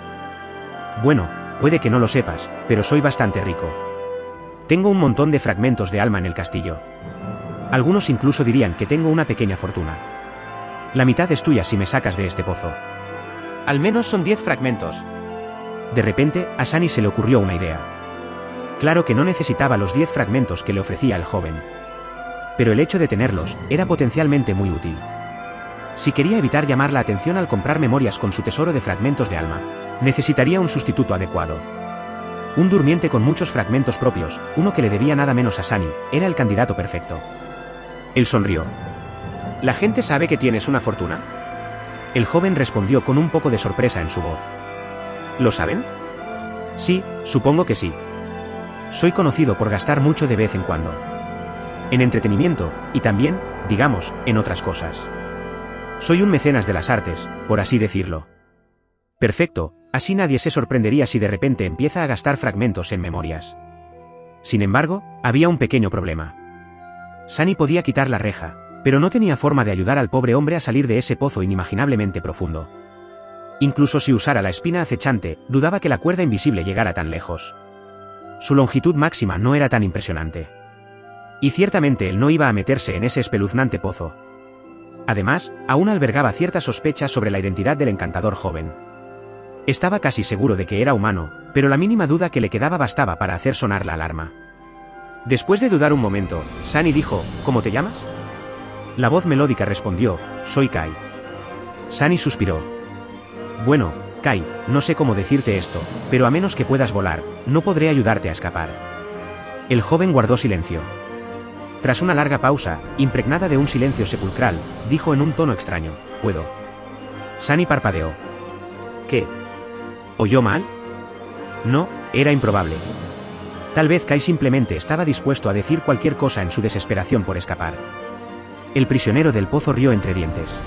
Bueno, puede que no lo sepas, pero soy bastante rico. Tengo un montón de fragmentos de alma en el castillo. Algunos incluso dirían que tengo una pequeña fortuna. La mitad es tuya si me sacas de este pozo. Al menos son 10 fragmentos. De repente, a Sunny se le ocurrió una idea. Claro que no necesitaba los 10 fragmentos que le ofrecía el joven. Pero el hecho de tenerlos era potencialmente muy útil. Si quería evitar llamar la atención al comprar memorias con su tesoro de fragmentos de alma, necesitaría un sustituto adecuado. Un durmiente con muchos fragmentos propios, uno que le debía nada menos a Sunny, era el candidato perfecto. Él sonrió. ¿La gente sabe que tienes una fortuna? El joven respondió con un poco de sorpresa en su voz. ¿Lo saben? Sí, supongo que sí. Soy conocido por gastar mucho de vez en cuando. En entretenimiento, y también, digamos, en otras cosas. Soy un mecenas de las artes, por así decirlo. Perfecto, así nadie se sorprendería si de repente empieza a gastar fragmentos en memorias. Sin embargo, había un pequeño problema. Sunny podía quitar la reja, pero no tenía forma de ayudar al pobre hombre a salir de ese pozo inimaginablemente profundo. Incluso si usara la espina acechante, dudaba que la cuerda invisible llegara tan lejos. Su longitud máxima no era tan impresionante. Y ciertamente él no iba a meterse en ese espeluznante pozo. Además, aún albergaba ciertas sospechas sobre la identidad del encantador joven. Estaba casi seguro de que era humano, pero la mínima duda que le quedaba bastaba para hacer sonar la alarma. Después de dudar un momento, Sunny dijo, ¿cómo te llamas? La voz melódica respondió, soy Kai. Sunny suspiró. Bueno, Kai, no sé cómo decirte esto, pero a menos que puedas volar, no podré ayudarte a escapar. El joven guardó silencio. Tras una larga pausa, impregnada de un silencio sepulcral, dijo en un tono extraño, ¿puedo? Sunny parpadeó. ¿Qué? ¿Oyó mal? No, era improbable. Tal vez Kai simplemente estaba dispuesto a decir cualquier cosa en su desesperación por escapar. El prisionero del pozo rió entre dientes.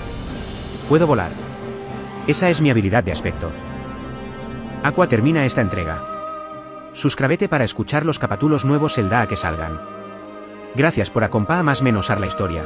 Puedo volar. Esa es mi habilidad de aspecto. Aqua termina esta entrega. Suscríbete para escuchar los capítulos nuevos el día que salgan. Gracias por acompañar más menos a la historia.